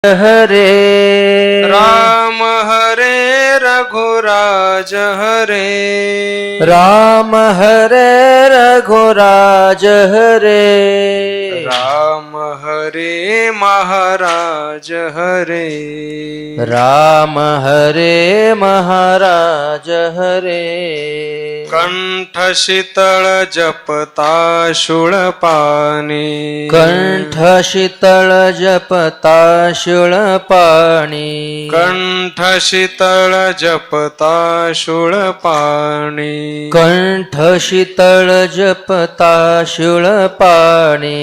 हरे राम हरे रघुराज हरे राम हरे रघुराज हरे राम हरे महाराज हरे राम हरे महाराज हरे कंठ शीतळ जपता शूळपाणी कंठ शीतळ जपता शूळपाणी कंठ शीतळ जपता शूळपाणी कंठ शीतळ जपता शूळपाणी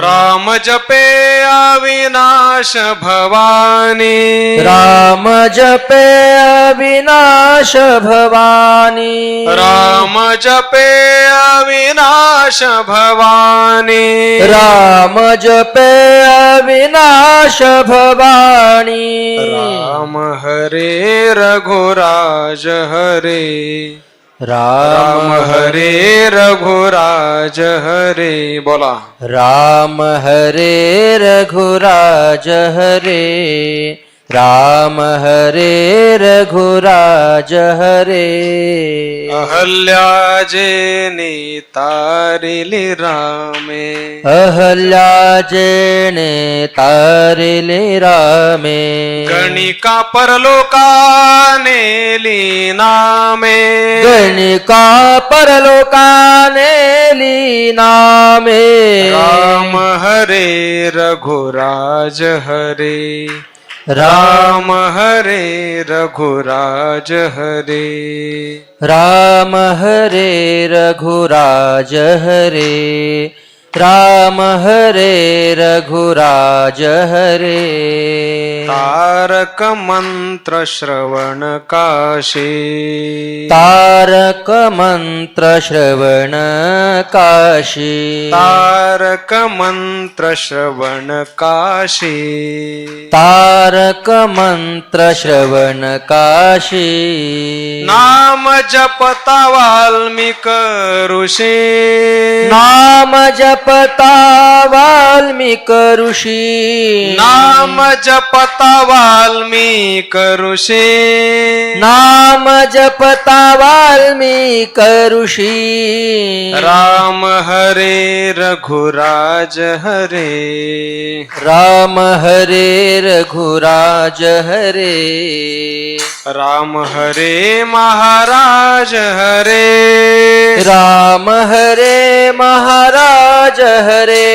राम जपे अविनाश भवानी राम जपे अविनाश भवानी राम जपे अविनाश भवानी राम जपे अविनाश भवानी राम हरे रघुराज हरे राम हरे रघुराज हरे बोला राम हरे रघुराज हरे राम हरे रघुराज हरे अहल्या जेनी तारिली रामे अहल्या जेणे तारिले रामे गणिका परलोका नेली नामे गणिका परलोकाने लीनामे राम हरे रघुराज हरे राम हरे रघुराज हरे राम हरे रघुराज हरे राम हरे रघुराज हरे तारक मंत्र श्रवण काशी तारक मंत्र श्रवण काशी तारक मंत्र श्रवण काशी तारक मंत्र श्रवण काशी नाम जपता वाल्मिक ऋषी नाम जपता वाल्मिक ऋषी नाम जपता वाल्मिक ऋषी नाम जपता वाल्मिक ऋषी राम हरे रघुराज हरे राम हरे रघुराज हरे राम हरे महाराज हरे राम हरे महाराज हरे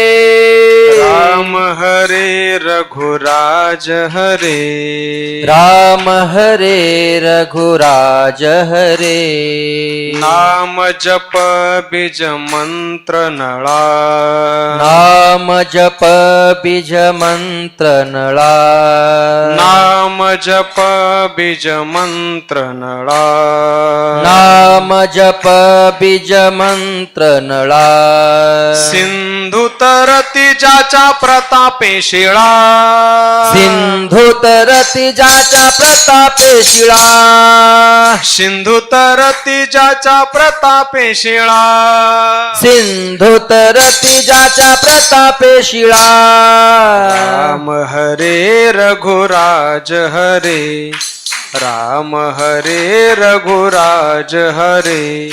राम हरे रघुराज हरे राम हरे रघुराज हरे नाम जप बीज मंत्र नळा नाम जप बीज मंत्र नळा नाम जप बीज मंत्र नळा नाम जप बीज मंत्र नळा सिंधू तरती ज्याच्या प्रतापे शिळा सिंधू तरती ज्याच्या प्रतापे शिळा सिंधू तरती ज्याच्या प्रतापे शिळा सिंधू तरती ज्याच्या प्रतापे शिळा राम हरे रघुराज हरे राम हरे रघुराज हरे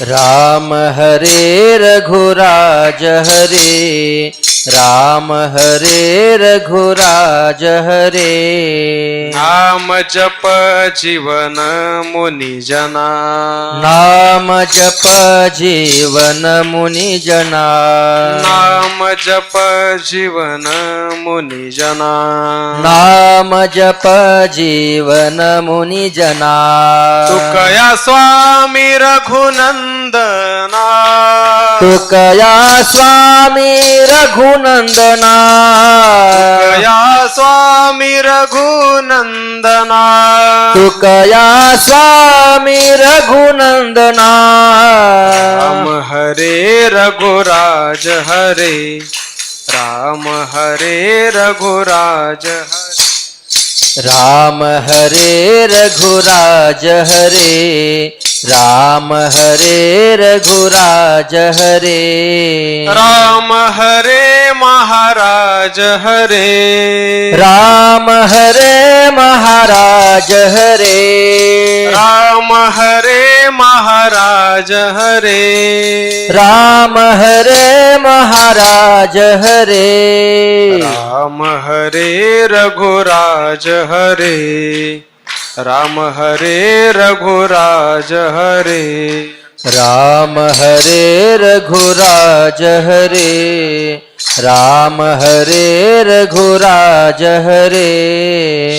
राम हरे रघुराज हरे राम हरे रघुराज हरे नाम जप जीवन मुनि जना नाम जप जीवन मुनि जना नाम जप जीवन मुनि जना नाम जप जीवन मुनि जना तुकया स्वामी रघुनंदना तुकया स्वामी रघुनंदना तुकया स्वामी रघुनंदना तुकया स्वामी रघुनंदना राम हरे रघुराज हरे राम हरे रघुराज हरे राम हरे रघुराज हरे राम हरे रघुराज हरे राम हरे महाराज हरे राम हरे महाराज हरे राम हरे महाराज हरे राम हरे महाराज हरे राम हरे रघुराज हरे राम हरे रघुराज हरे राम हरे रघुराज हरे राम हरे रघुराज हरे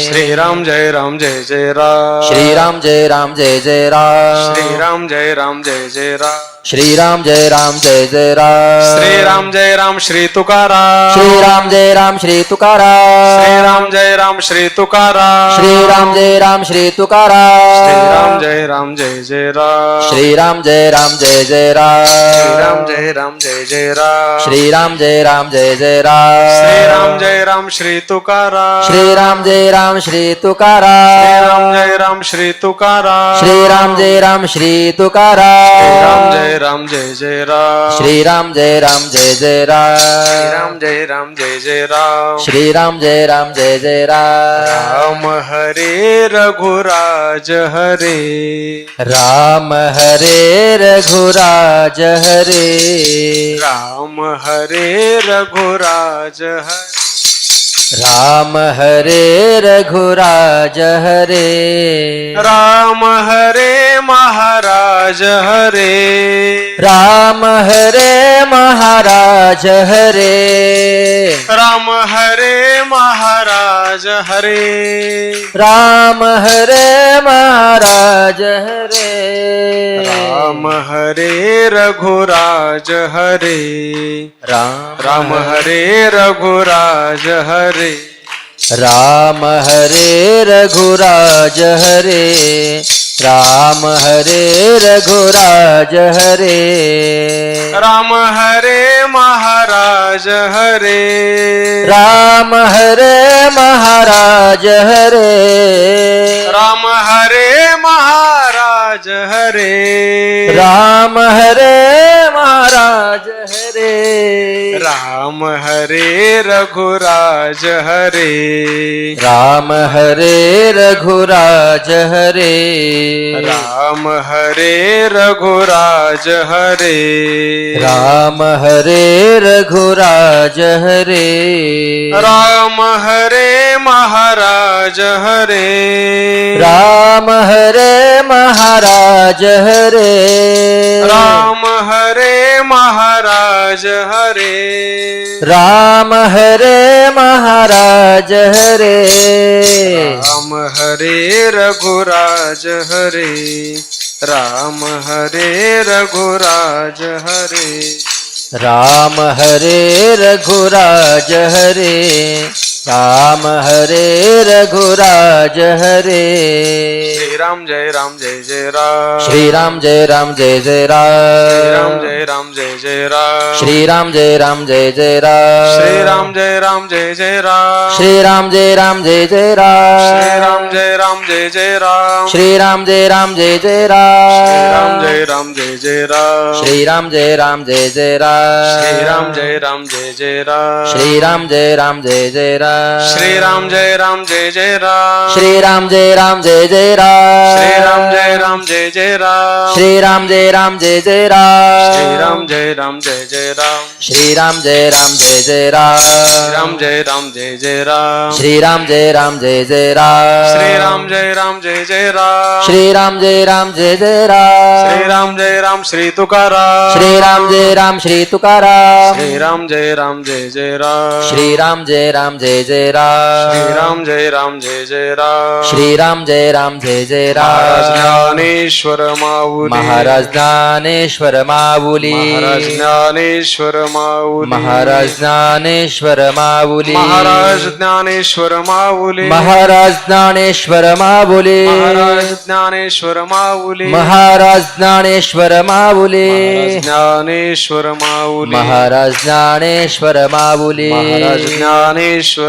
श्री राम जय राम जय जय राम श्री राम जय राम जय जय राम श्री राम जय राम जय जय राम श्री राम जय राम जय जय राम श्री राम जय राम श्री तुकाराम श्री राम जय राम श्री तुकाराम श्री राम जय राम श्री तुकाराम श्री राम जय राम श्री श्री तुकाराम राम जय राम जय जय राम श्री राम जय राम जय जय श्री राम राम जय राम जय जय राम श्री राम जय राम जय जय श्री राम राम जय राम श्री तुकाराम श्री राम जय राम श्री श्री तुकाराम राम जय राम श्री तुकाराम श्री राम जय राम श्री श्री राम तुकाराम जय राम जय जय राम श्री राम जय राम जय जय श्री राम राम जय राम जय जय राम श्री राम जय राम जय जय राम राम हरे रघुराज हरे राम हरे रघुराज हरे राम हरे रघुराज हरे राम हरे रघुराज हरे राम हरे महाराज हरे राम हरे महाराज हरे राम हरे महाराज हरे राम हरे महाराज हरे राम हरे रघुराज हरे राम हरे रघुराज हरे राम हरे रघुराज हरे राम हरे रघुराज हरे राम हरे महाराज हरे राम हरे महाराज हरे राम हरे महाराज हरे राम हरे महाराज हरे राम हरे रघुराज हरे राम हरे रघुराज हरे राम हरे रघुराज हरे राम हरे रघुराज हरे राम हरे महाराज हरे राम हरे महाराज हरे राम हरे महाराज हरे राम हरे महाराज हरे राम हरे रघुराज हरे राम हरे रघुराज हरे राम हरे रघुराज हरे राम हरे रघुराज हरे श्री राम जय राम जय जय राम श्री राम जय राम जय जय राम श्री राम जय राम जय जय राम श्री राम जय राम जय जय श्री राम राम जय राम जय जय राम श्री राम जय राम जय जय श्री राम राम जय राम जय जय राम श्री राम जय राम जय जय राम श्री राम जय राम जय जय राम श्री राम जय राम जय जय राम श्री राम जय राम जय जय राम श्री राम जय राम जय जय राम श्री राम जय राम जय जय राम श्री राम जय राम जय जय राम श्री राम जय राम जय जय राम श्री राम जय राम जय जय राम श्री राम जय राम जय जय राम श्री राम जय राम जय जय राम श्री राम जय राम जय जय राम श्री राम जय राम जय जय राम श्री राम जय राम जय जय राम श्री राम जय राम श्री तुकाराम श्री राम जय राम श्री तुकाराम श्री राम जय राम जय जय राम श्री राम जय राम जय जय राम श्री राम जय राम जय जय राम श्री राम जय राम जय जय महाराज राम ज्ञानेश्वर माऊली महाराज ज्ञानेश्वर माऊली महाराज ज्ञानेश्वर माऊली महाराज ज्ञानेश्वर माऊली महाराज ज्ञानेश्वर माऊली महाराज ज्ञानेश्वर माऊली महाराज ज्ञानेश्वर माऊली महाराज ज्ञानेश्वर माऊली ज्ञानेश्वर माऊली महाराज ज्ञानेश्वर माऊली महाराज ज्ञानेश्वर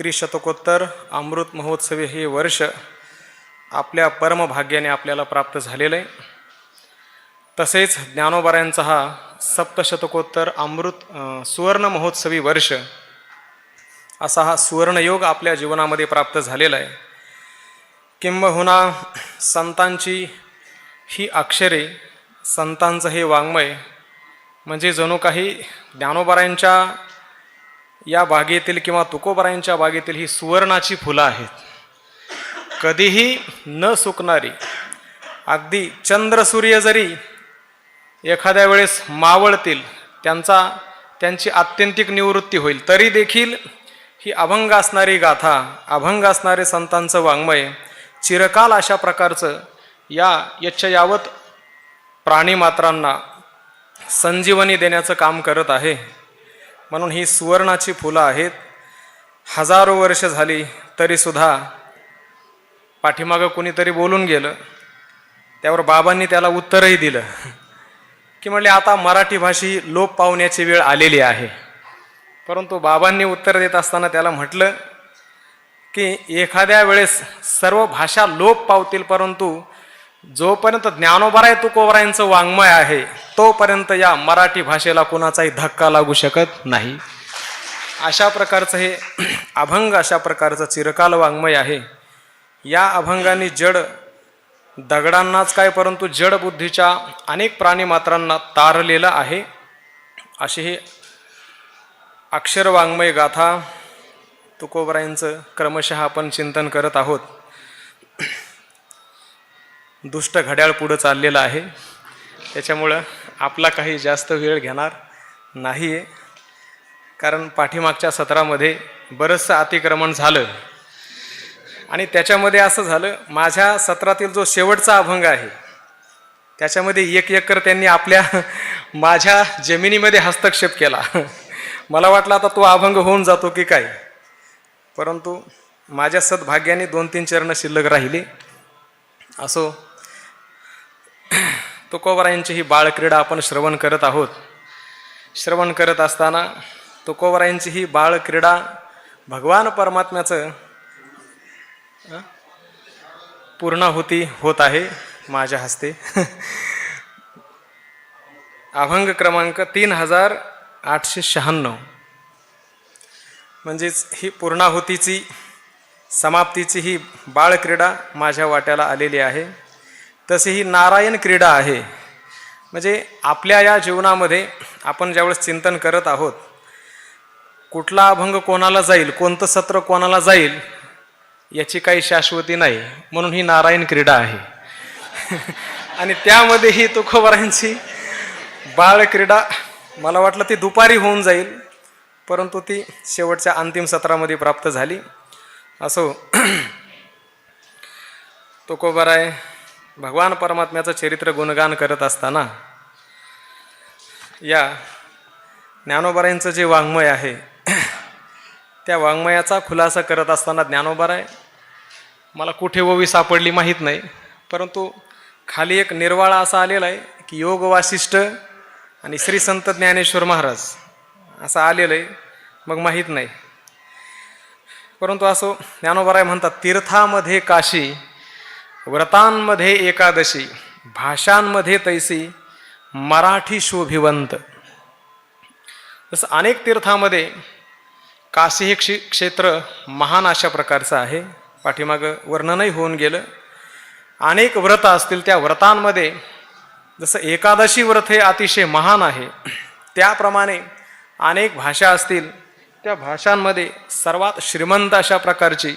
त्रिशतकोत्तर अमृत महोत्सवी हे वर्ष आपल्या परमभाग्याने आपल्याला प्राप्त झालेलं आहे. तसेच ज्ञानोबाऱ्यांचा हा सप्तशतकोत्तर सुवर्ण महोत्सवी वर्ष असा हा सुवर्णयोग आपल्या जीवनामध्ये प्राप्त झालेला आहे. किंबहुना संतांची ही अक्षरे, संतांचं हे वाङ्मय म्हणजे जणू काही ज्ञानोबाऱ्यांच्या या बागेतील किंवा तुकोबाऱ्यांच्या बागेतील ही सुवर्णाची फुलं आहेत, कधीही न सुकणारी. अगदी चंद्रसूर्य जरी एखाद्या वेळेस मावळतील, त्यांची आत्यंतिक निवृत्ती होईल, तरी देखील ही अभंग असणारी गाथा, अभंग असणारे संतांचं वाङ्मय चिरकाल अशा प्रकारचं यावत प्राणीमात्रांना संजीवनी देण्याचं काम करत आहे. म्हणून ही सुवर्णाची फुलं आहेत. हजारो वर्ष झाली तरीसुद्धा पाठीमागं कुणीतरी बोलून गेलं, त्यावर बाबांनी त्याला उत्तरही दिलं की म्हणले आता मराठी भाषी लोप पावण्याची वेळ आलेली आहे. परंतु बाबांनी उत्तर देत असताना त्याला म्हटलं की एखाद्या वेळेस सर्व भाषा लोप पावतील, परंतु जोपर्यंत ज्ञानोबाराय तुकोबारायांचं वाङ्मय आहे तोपर्यंत या मराठी भाषेला कुणाचाही धक्का लागू शकत नाही. अशा प्रकारचं हे अभंग, अशा प्रकारचं चिरकाल वाङ्मय आहे. या अभंगाने जड दगडांनाच काय, परंतु जड बुद्धीच्या अनेक प्राणीमात्रांना तारलेलं आहे. अशी हे अक्षर वाङ्मय गाथा तुकोबारायांचं क्रमशः आपण चिंतन करत आहोत. दुष्ट घड्याळ पुढं चाललेलं आहे, त्याच्यामुळं आपला काही जास्त वेळ घेणार नाही आहे. कारण पाठीमागच्या सत्रामध्ये बरंचसं अतिक्रमण झालं आणि त्याच्यामध्ये असं झालं, माझ्या सत्रातील जो शेवटचा अभंग आहे त्याच्यामध्ये 1 एकर त्यांनी माझ्या जमिनीमध्ये हस्तक्षेप केला. मला वाटलं आता तो अभंग होऊन जातो की काय, परंतु माझ्या सद्भाग्याने 2-3 चरण शिल्लक राहिले. असो, तुकोबारायांची ही बाळक्रीडा आपण श्रवण करत आहोत. श्रवण करत असताना तुकोबारायांची ही बाळक्रीडा भगवान परमात्म्याचं पूर्णाहुती होत आहे माझ्या हस्ते. अभंग क्रमांक 3896 म्हणजेच ही पूर्णाहुतीची समाप्तीची ही बाळक्रीडा माझ्या वाट्याला आलेली आहे. तशी ही नारायण क्रीडा आहे. म्हणजे आपल्या या जीवनामध्ये आपण ज्यावेळेस चिंतन करत आहोत, कुठला अभंग कोणाला जाईल, कोणतं सत्र कोणाला जाईल याची काही शाश्वती नाही, म्हणून ही नारायण क्रीडा आहे. आणि त्यामध्ये ही तुकोबारायांची बाळक्रीडा मला वाटलं ती दुपारी होऊन जाईल, परंतु ती शेवटच्या अंतिम सत्रामध्ये प्राप्त झाली. असो, तुकोबाराय भगवान परमात्म्याचं चरित्र गुणगान करत असताना या ज्ञानोबारायांचं जे वाङ्मय आहे त्या वाङ्मयाचा खुलासा करत असताना ज्ञानोबाराय मला कुठे ओवी सापडली माहीत नाही, परंतु खाली एक निर्वाळा असा आलेला आहे की योग वासिष्ठ आणि श्री संत ज्ञानेश्वर महाराज असं आलेलं आहे, मग माहीत नाही. परंतु असो, ज्ञानोबाराय म्हणतात, तीर्थामध्ये काशी, व्रतांमध्ये एकादशी, भाषांमध्ये तैसी, मराठी शोभिवंत. जसं अनेक तीर्थामध्ये काशी हे क्षेत्र महान अशा प्रकारचं आहे, पाठीमागं वर्णनही होऊन गेलं. अनेक व्रत असतील, त्या व्रतांमध्ये जसं एकादशी व्रत हे अतिशय महान आहे, त्याप्रमाणे अनेक भाषा असतील, त्या भाषांमध्ये सर्वात श्रीमंत अशा प्रकारची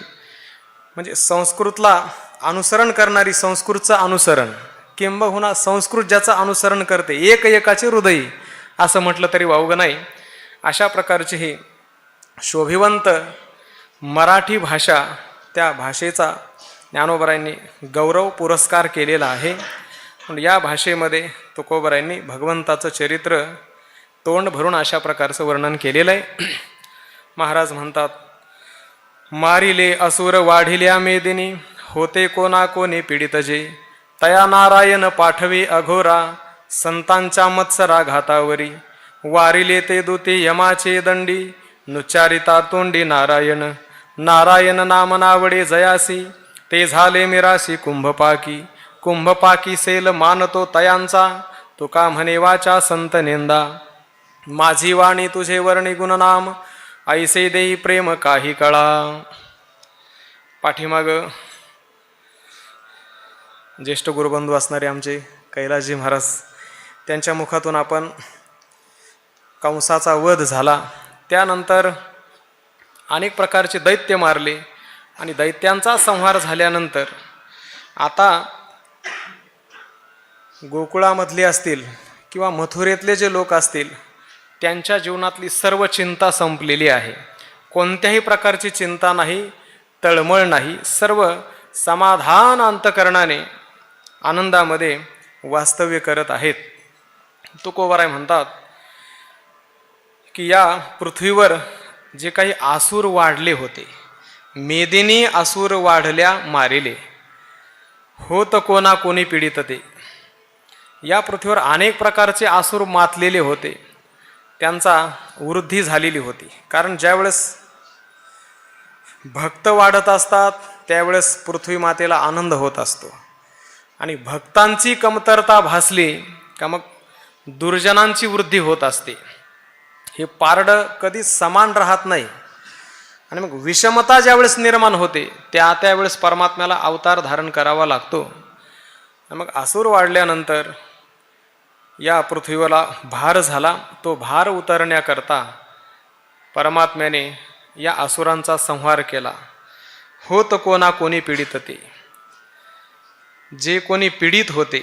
म्हणजे संस्कृतला अनुसरण करणारी, संस्कृतचं अनुसरण, किंबहुना संस्कृत ज्याचं अनुसरण करते, एकाचे हृदयी असं म्हटलं तरी वावगं नाही, अशा प्रकारची ही शोभिवंत मराठी भाषा, त्या भाषेचा ज्ञानोबारायांनी गौरव पुरस्कार केलेला आहे. पण या भाषेमध्ये तुकोबारायांनी भगवंताचं चरित्र तोंड भरून अशा प्रकारचं वर्णन केलेलं आहे. महाराज म्हणतात, मारिले असुर वाढिल्या मेदिनी, होते कोणा कोणी पीडित जे, तया नारायण पाठवे अघोरा, संतांच्या मत्सरा घातावरी, वारिले ते दूते यमाचे दंडी, नुच्चारिता तोंडी नारायण, नारायण नाम नावडे जयासी, ते झाले मिरासी कुंभपाकी. कुंभपाकी सेल मानतो तयांचा, तुका म्हणे वाचा संत नेंदा. माझी वाणी तुझे वर्णी गुणनाम, ऐसे देई प्रेम काही कळा. पाठीमाग ज्येष्ठ गुरुबंधू असणारे आमचे कैलासजी महाराज, त्यांच्या मुखातून आपण कंसाचा वध झाला, त्यानंतर अनेक प्रकारचे दैत्य मारले आणि दैत्यांचा संहार झाल्यानंतर आता गोकुळामधले असतील किंवा मथुरेतले जे लोक असतील त्यांच्या जीवनातली सर्व चिंता संपलेली आहे. कोणत्याही प्रकारची चिंता नाही, तळमळ नाही, सर्व समाधान अंतकरणाने आनंदामध्ये वास्तव्य करत आहेत. तुकोबाराय म्हणतात की या पृथ्वीवर जे काही आसूर वाढले होते, मेदिनी आसूर वाढल्या मारिले, होत कोणा कोणी पीडित ते. या पृथ्वीवर अनेक प्रकारचे आसूर मातलेले होते, त्यांचा वृद्धी झालेली होती. कारण ज्यावेळेस भक्त वाढत असतात त्यावेळेस पृथ्वी मातेला आनंद होत असतो, आणि भक्तांची कमतरता भासली का मग दुर्जनांची वृद्धी होत असते. हे पारडं कधीच समान राहत नाही, आणि मग विषमता ज्यावेळेस निर्माण होते त्यावेळेस परमात्म्याला अवतार धारण करावा लागतो. मग आसूर वाढल्यानंतर या पृथ्वीला भार झाला. तो भार उतरण्याकरता परमात्म्याने या असुरांचा संहार केला. होत कोणा कोणी पीडित ते. जे कोणी पीडित होते,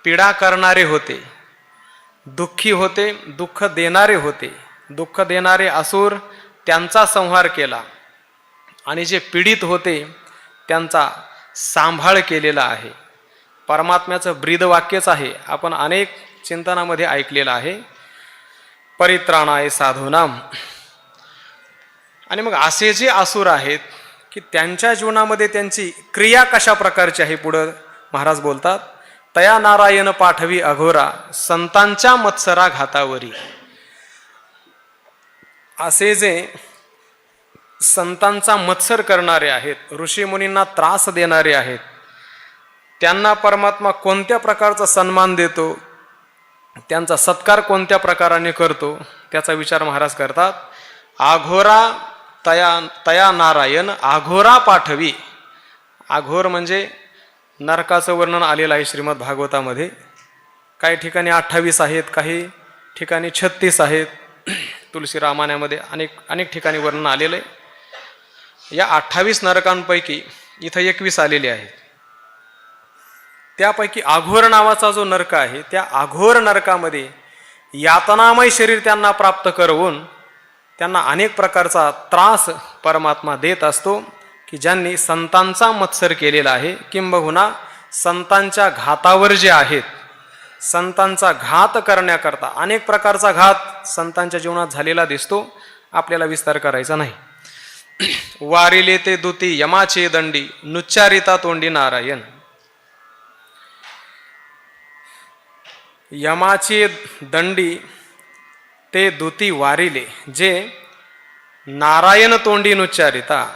पीडा करणारे होते, दुःखी होते, दुःख देणारे होते, दुःख देणारे असुर त्यांचा संहार केला, आणि जे पीडित होते त्यांचा सांभाळ केलेला आहे. परमात्म्याचं ब्रीदवाक्यच आहे, आपण अनेक चिंतनामध्ये ऐकलेलं आहे, परित्राणाय साधूनाम. आणि मग असे जे असुर आहेत की त्यांच्या जीवनामध्ये त्यांची क्रिया कशा प्रकारची आहे, पुढं महाराज बोलतात, तया नारायण पाठवी अघोरा, संतांच्या मत्सरा घातावरी. असे जे संतांचा मत्सर करणारे आहेत, ऋषीमुनींना त्रास देणारे आहेत, त्यांना परमात्मा कोणत्या प्रकारचा सन्मान देतो, त्यांचा सत्कार कोणत्या प्रकाराने करतो, त्याचा विचार महाराज करतात. आघोरा तया नारायण आघोरा पाठवी. आघोर म्हणजे नरकाचं वर्णन आलेलं आहे श्रीमद भागवतामध्ये. काही ठिकाणी 28 आहेत, काही ठिकाणी 36 आहेत. तुलसी रामायणामध्ये अनेक ठिकाणी वर्णन आलेलं आहे. या 28 नरकांपैकी इथं 21 आलेले आहेत. त्यापैकी आघोर नावाचा जो नरक आहे, त्या आघोर नरकामध्ये यातनामय शरीर त्यांना प्राप्त करवून त्यांना अनेक प्रकारचा त्रास परमात्मा देत असतो, की ज्यांनी संतांचा मत्सर केलेला आहे, किंबहुना संतांच्या घातावर जे आहेत, संतांचा घात करण्याकरता अनेक प्रकारचा घात संतांच्या जीवनात झालेला दिसतो. आपल्याला विस्तार करायचा नाही. वारिले ते दुती यमाचे दंडी, नुच्चारिता तोंडी नारायण. यमाचे दंडी ते दूती वारिले, जे नारायण तोंडी नुच्चारिता.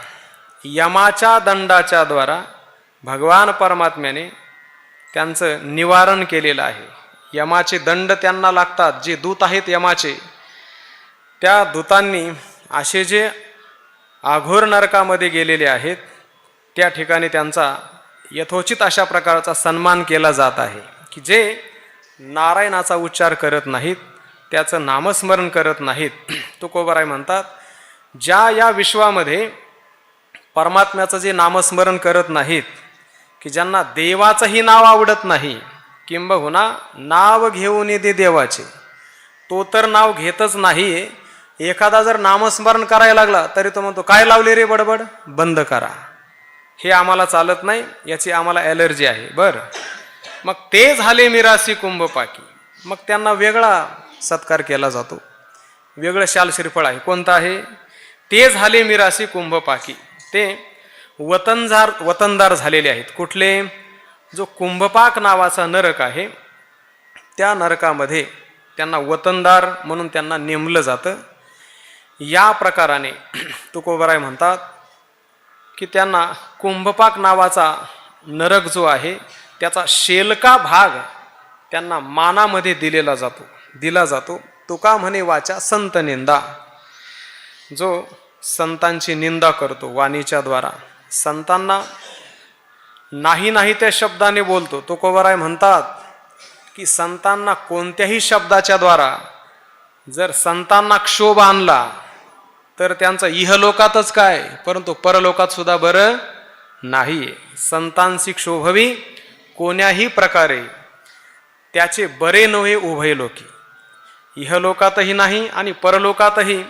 यमाच्या दंडाच्या द्वारा भगवान परमात्म्याने त्यांचं निवारण केलेलं आहे. यमाचे दंड त्यांना लागतात. जे दूत आहेत यमाचे, त्या दूतांनी असे जे आघोर नरकामध्ये गेलेले आहेत त्या ठिकाणी त्यांचा यथोचित अशा प्रकारचा सन्मान केला जात आहे, की जे नारायणाचा उच्चार करत नाहीत, त्याचं नामस्मरण करत नाहीत. तुकोबाराय म्हणतात, ज्या या विश्वामध्ये परमात्म्याचं जे नामस्मरण करत नाहीत, की ज्यांना देवाचंही नाव आवडत नाही, किंबहुना नाव घेऊन येते देवाचे, तो तर नाव घेतच नाही. एखादा जर नामस्मरण करायला लागला तरी तो म्हणतो, काय लावले रे बडबड, बंद करा, हे आम्हाला चालत नाही, याची आम्हाला ॲलर्जी आहे. बरं, मग ते झाले मिरासी कुंभपाकी. मग त्यांना वेगळा सत्कार केला जातो, वेगळं शाल श्रीफळ आहे. कोणतं आहे? ते झाले मिरासी कुंभपाकी. ते वतनदार झालेले आहेत. कुठले? जो कुंभपाक नावाचा नरक आहे, त्या नरकामध्ये त्यांना वतनदार म्हणून त्यांना नेमलं जातं. या प्रकाराने तुकोबाराय म्हणतात, की त्यांना कुंभपाक नावाचा नरक जो आहे त्याचा शेलका भाग त्यांना मानामध्ये दिला जातो. तुका म्हणे वाचा संत निंदा. जो संतांची निंदा करतो वाणीच्या द्वारा, संतांना नाही त्या शब्दाने बोलतो. तुकोबाराय म्हणतात की संतांना कोणत्याही शब्दाच्या द्वारा जर संतांना क्षोभ आणला तर त्यांचं इहलोकातच काय, परंतु परलोकात सुद्धा बरं नाही. संतांची क्षोभवी कोण्याही प्रकारे त्याचे बरे नव्हे उभय लोकी. इहलोकातही नाही आणि परलोकातही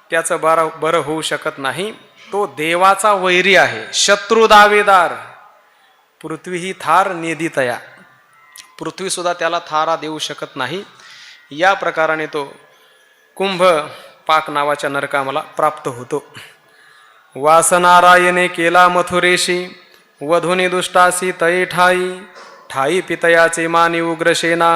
त्याचं बरं होऊ शकत नाही. तो देवाचा वैरी आहे, शत्रू दावेदार. पृथ्वी ही थार नेदितया, पृथ्वी सुद्धा त्याला थारा देऊ शकत नाही. या प्रकाराने तो कुंभ पाक नावाच्या नरकाला प्राप्त होतो. वासनारायणे केला मथुरेशी, वधुनी दुष्टासी तये ठाई पितयाचे मानी उग्रसेना,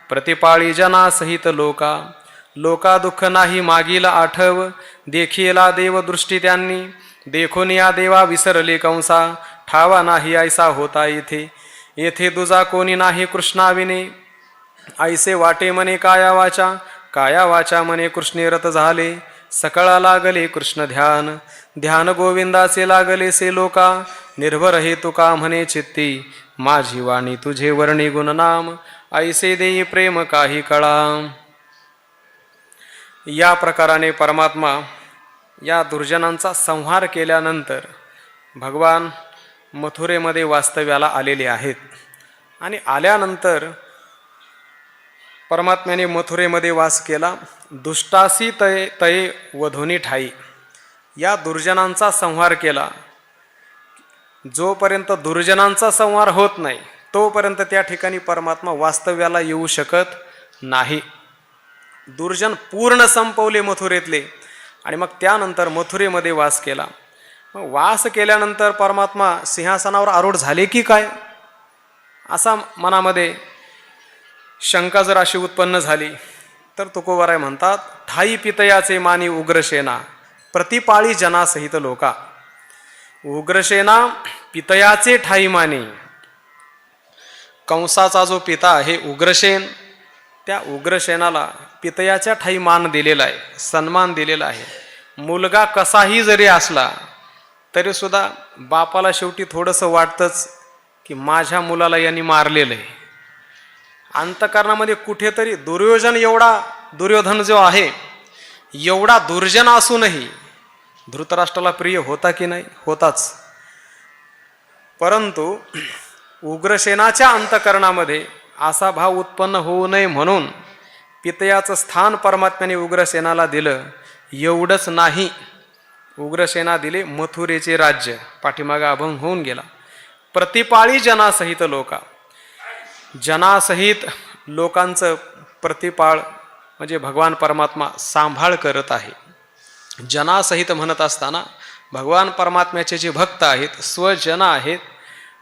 प्रतिपाळी जना सहित लोका दुःख नाही मागील आठव, देखिला देव दृष्टी त्यांनी, देखून या देवा विसरले कंसा, ठावा नाही ऐसा होता येथे दुजा कोणी नाही कृष्णाविने, ऐसे वाटे मने काया वाचा मने कृष्णे रत झाले, सकळा लागले कृष्ण ध्यान गोविंदाचे लागले से लोका, निर्भर हे तुका म्हणे चित्ती, माझी वाणी तुझे वर्णी गुणनाम, ऐसे देई प्रेम काही कळा. या प्रकाराने परमात्मा या दुर्जनांचा संहार केल्यानंतर भगवान मथुरेमध्ये वास्तव्याला आलेले आहेत. आणि आल्यानंतर परमात्म्याने मथुरेमध्ये वास केला. दुष्टासी तये वधुनी ठाई, या दुर्जनांचा संहार केला. जोपर्यंत दुर्जनांचा संहार होत नाही तोपर्यंत त्या ठिकाणी परमात्मा वास्तव्याला येऊ शकत नाही. दुर्जन पूर्ण संपवले मथुरेतले आणि मग त्यानंतर मथुरेमध्ये वास केला. मग वास केल्यानंतर परमात्मा सिंहासनावर आरूढ झाले की काय, असा मनामध्ये शंका जर अशी उत्पन्न झाली तर तुकोबाराय म्हणतात, ठाई पितयाचे मानी उग्रसेना, प्रतिपाळी जनासहित लोका. उग्रसेना पितयाचे ठाई माने, कंसाचा जो पिता आहे उग्रसेन, त्या उग्रसेनाला पितयाच्या ठाई मान दिलेला आहे, सन्मान दिलेला आहे. मुलगा कसाही जरी असला तरी सुद्धा बापाला शेवटी थोडंसं वाटतंच की माझ्या मुलाला यांनी मारलेलं आहे. अंतःकरणामध्ये कुठेतरी दुर्योधन जो आहे एवढा दुर्जन असूनही धृतराष्ट्राला प्रिय होता की नाही, होताच. परंतु उग्रसेनाच्या अंतःकरणामध्ये असा भाव उत्पन्न होऊ नये म्हणून पितयाचं स्थान परमात्म्याने उग्रसेनाला दिलं. एवढंच नाही, उग्रसेना दिले मथुरेचे राज्य, पाठीमागा अभंग होऊन गेला. प्रतिपाळी जनासहित लोका, जनासहित लोकांचं प्रतिपाळ म्हणजे भगवान परमात्मा सांभाळ करत आहे. जनासहित म्हणत असताना भगवान परमात्म्याचे जे भक्त आहेत, स्वजन आहेत,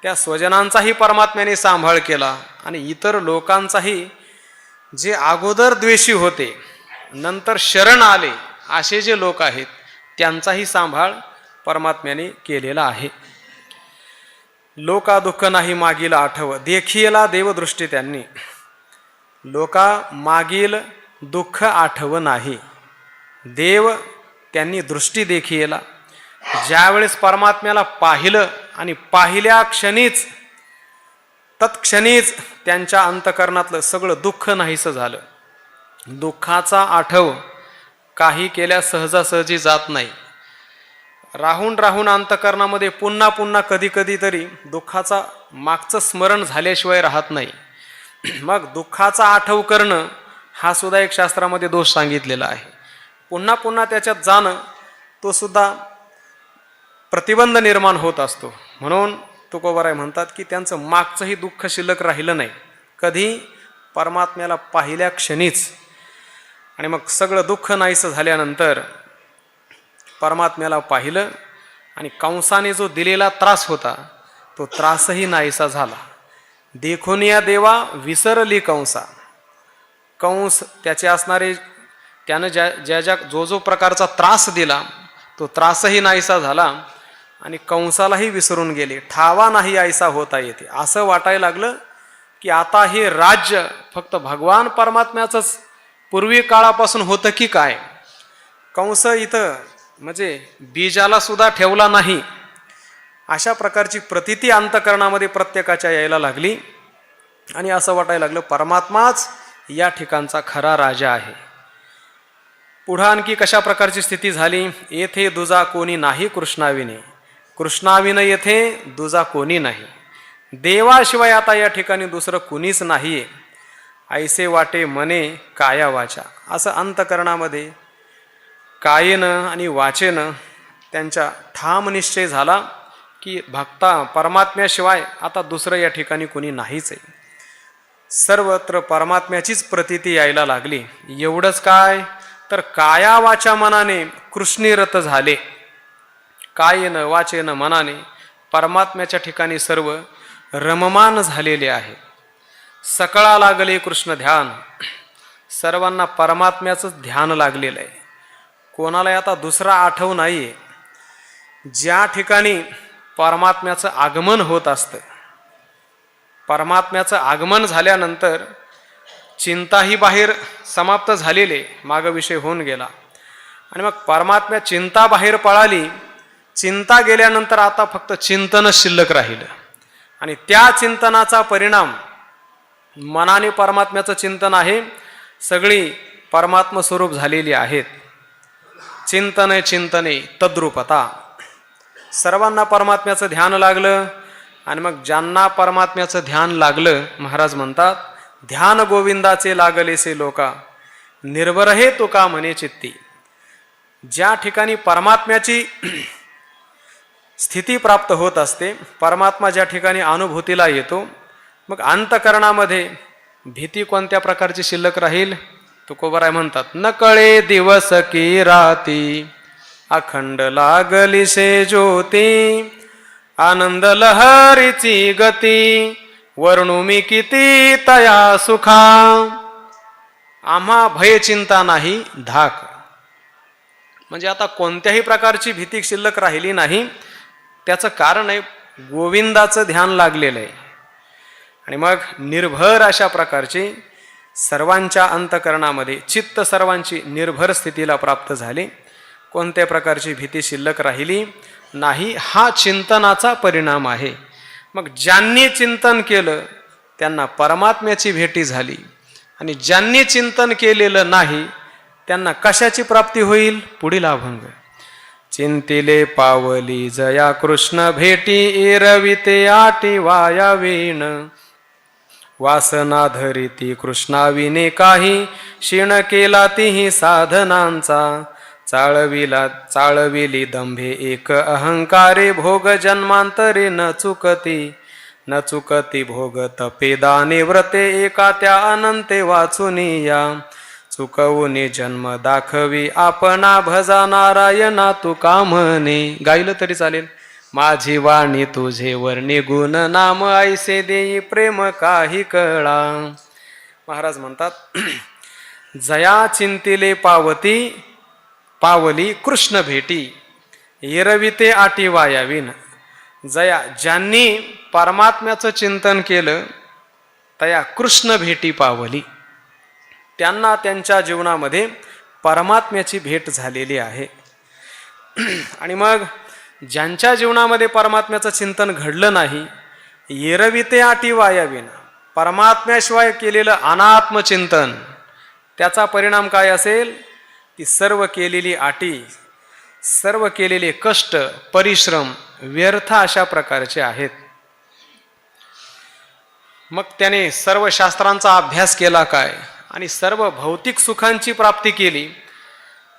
त्या स्वजनांचाही परमात्म्याने सांभाळ केला आणि इतर लोकांचाही, जे अगोदर द्वेषी होते नंतर शरण आले असे जे लोक आहेत त्यांचाही सांभाळ परमात्म्याने केलेला आहे. लोका दुःख नाही मागील आठव, देखिला देवदृष्टी त्यांनी. लोका मागील दुःख आठव नाही, देव त्यांनी दृष्टी देखिला. ज्यावेळेस परमात्म्याला पाहिलं आणि पाहिल्या क्षणीच तत्क्षणीच त्यांच्या अंतःकरणातलं सगळं दुःख नाहीसं झालं. दुःखाचा आठव काही केल्या सहजासहजी जात नाही. राहून अंतःकरणामध्ये पुन्हा पुन्हा कधी तरी दुःखाचा मागचं स्मरण झाल्याशिवाय राहत नाही. मग दुःखाचा आठव करणं हा सुद्धा एक शास्त्रामध्ये दोष सांगितलेला आहे. पुन्हा पुन्हा त्याच्यात जाणं तो सुद्धा प्रतिबंध निर्माण होत असतो. म्हणून तुकोबाराय म्हणतात की त्यांचं मागचंही दुःख शिल्लक राहिलं नाही, कधी परमात्म्याला पाहिल्या क्षणीच. आणि मग सगळं दुःख नाहीसं झाल्यानंतर परमात्म्याला पाहिलं आणि कंसाने जो दिलेला त्रास होता तो त्रासही नाहीसा झाला. देखून या देवा विसरली कंसा, कंस त्याचे असणारे त्यानं जो प्रकारचा त्रास दिला तो त्रासही नाहीसा झाला आणि कंसालाही विसरून गेले. ठावा नाही ऐसा होता येते. असं वाटायला लागलं की आता हे राज्य फक्त भगवान परमात्म्याचंच पूर्वी काळापासून होतं की काय. कंस इथं म्हणजे बीजाला सुद्धा ठेवला नाही, अशा प्रकारची प्रतीती अंतकरणामध्ये प्रत्येकाच्या यायला लागली. आणि असं वाटायला लागलं परमात्माच या ठिकाणचा खरा राजा आहे. पुढं आणखी कशा प्रकारची स्थिती झाली. येथे दुजा कोणी नाही कृष्णाविने, कृष्णाविन येथे दुजा कोणी नाही. देवाशिवाय आता या ठिकाणी दुसरं कुणीच नाहीये. ऐसे वाटे मने काया वाचा. असं अंतकरणामध्ये कायेनं आणि वाचेनं त्यांच्या ठाम निश्चय झाला की भक्ता परमात्म्याशिवाय आता दुसरं या ठिकाणी कुणी नाहीच आहे. सर्वत्र परमात्म्याचीच प्रतीती यायला लागली. एवढंच काय तर काया वाचा मनाने कृष्णीरत झाले. कायेनं वाचेनं मनाने परमात्म्याच्या ठिकाणी सर्व रममान झालेले आहे. सकळा लागले कृष्ण ध्यान. सर्वांना परमात्म्याचंच ध्यान लागलेलं आहे. कोणाला आता दुसरा आठव नाहीये. ज्या ठिकाणी परमात्म्याचं आगमन होत असतं, परमात्म्याचं आगमन झाल्यानंतर चिंताही बाहेर समाप्त झालेले, माग विषय होऊन गेला. आणि मग परमात्म्या चिंता बाहेर पळाली. चिंता गेल्यानंतर आता फक्त चिंतनच शिल्लक राहिलं. आणि त्या चिंतनाचा परिणाम मनाने परमात्म्याचं चिंतन आहे. सगळी परमात्म स्वरूप झालेली आहेत. चिंतने चिंतने तद्रूपता. सर्वांना परमात्म्याचं ध्यान लागलं. आणि मग ज्यांना परमात्म्याचं ध्यान लागलं, महाराज म्हणतात ध्यान गोविंदाचे लागलेसे लोका, निर्भर हे तुका म्हणे चित्ती. ज्या ठिकाणी परमात्म्याची स्थिती प्राप्त होत असते, परमात्मा ज्या ठिकाणी अनुभूतीला येतो, मग अंतकरणामध्ये भीती कोणत्या प्रकारची शिल्लक राहील. तुकोबाराय म्हणतात न कळे दिवस की राती, अखंड लागलीसे ज्योती, आनंद लहरीची गती, वर्णू मी किती तया सुखा. आम्हा भय चिंता नाही धाक. म्हणजे आता कोणत्याही प्रकारची भीती शिल्लक राहिली नाही. त्याचं कारण आहे गोविंदाचं ध्यान लागलेलं आहे. आणि मग निर्भर अशा प्रकारची सर्वांच्या अंतकरणामध्ये चित्त सर्वांची निर्भर स्थितीला प्राप्त झाली. कोणत्या प्रकारची भीती शिल्लक राहिली नाही. हा चिंतनाचा परिणाम आहे. मग ज्यांनी चिंतन केलं त्यांना परमात्म्याची भेटी झाली. आणि ज्यांनी चिंतन केलेलं नाही त्यांना कशाची प्राप्ती होईल. पुढील अभंग. चिंतिले पावली जया कृष्ण भेटी, एरविते आटी वायावीण, वासना धरिती कृष्णाविने काही, क्षीण केला तिही साधनांचा, चाळविली दंभे एक अहंकारे, भोग जन्मांतरे न चुकती भोग तपे दाने व्रते, एका त्या अनंते वाचुनी या, चुकवून जन्म दाखवी आपणा, भजा नारायणा तू कामने. गायलं तरी चालेल. माझी वाणी तुझे वर्णी गुण नाम, ऐसे देई प्रेम काही कळा. महाराज म्हणतात जया चिंतिले पावली कृष्ण भेटी, एरविते आटी वायावीन. जया ज्यांनी परमात्म्याचं चिंतन केलं तया कृष्ण भेटी पावली. त्यांना त्यांच्या जीवनामध्ये परमात्म्याची भेट झालेली आहे. आणि मग ज्यांच्या जीवनामध्ये परमात्म्याचं चिंतन घडलं नाही, एरविते आटी वायावीन, परमात्म्याशिवाय केलेलं अनात्मचिंतन, त्याचा परिणाम काय असेल. ती सर्व केलेली आटी, सर्व केलेले कष्ट परिश्रम व्यर्थ अशा प्रकारचे आहेत. मग त्याने सर्व शास्त्रांचा अभ्यास केला काय आणि सर्व भौतिक सुखांची प्राप्ती केली.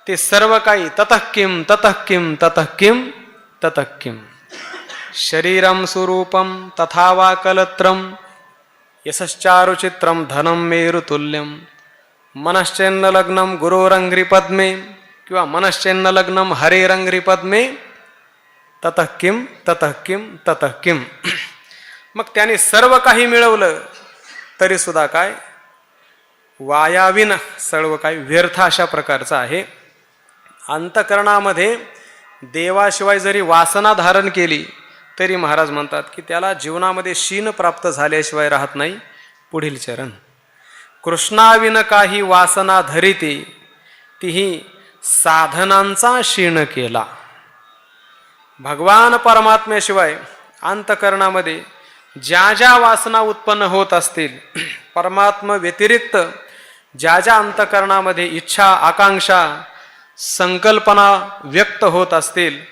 ते सर्व काही ततःकिम ततःकिम ततःकिम ततःकिम. शरीरम स्वरूपम तथा वा कलत्रम, यशश्चारुचित्रम धनम मेरुतुल्यम, मनश्चेन्न लग्नम गुरोरंघ्री पद्मे, किंवा मनश्चेन्न लग्नम हरेरंघ्री पद्मे, ततःकिम ततःकिम ततःकिम. मग त्याने सर्व काही मिळवलं तरी सुद्धा काय वायाविन, सर्व काही व्यर्थ अशा प्रकारचं आहे. अंतकरणामध्ये देवाशिवाय जरी वासना धारण केली तरी महाराज म्हणतात की त्याला जीवनामध्ये शीन प्राप्त झाल्याशिवाय राहत नाही. पुढील चरण, कृष्णाविन काही वासना धरिते तीही साधनांचा शीण केला. भगवान परमात्म्याशिवाय अंतकरणामध्ये ज्या ज्या वासना उत्पन्न होत असतील, परमात्मा व्यतिरिक्त ज्या ज्या अंतकरणामध्ये इच्छा, आकांक्षा, संकल्पना व्यक्त होत असतील,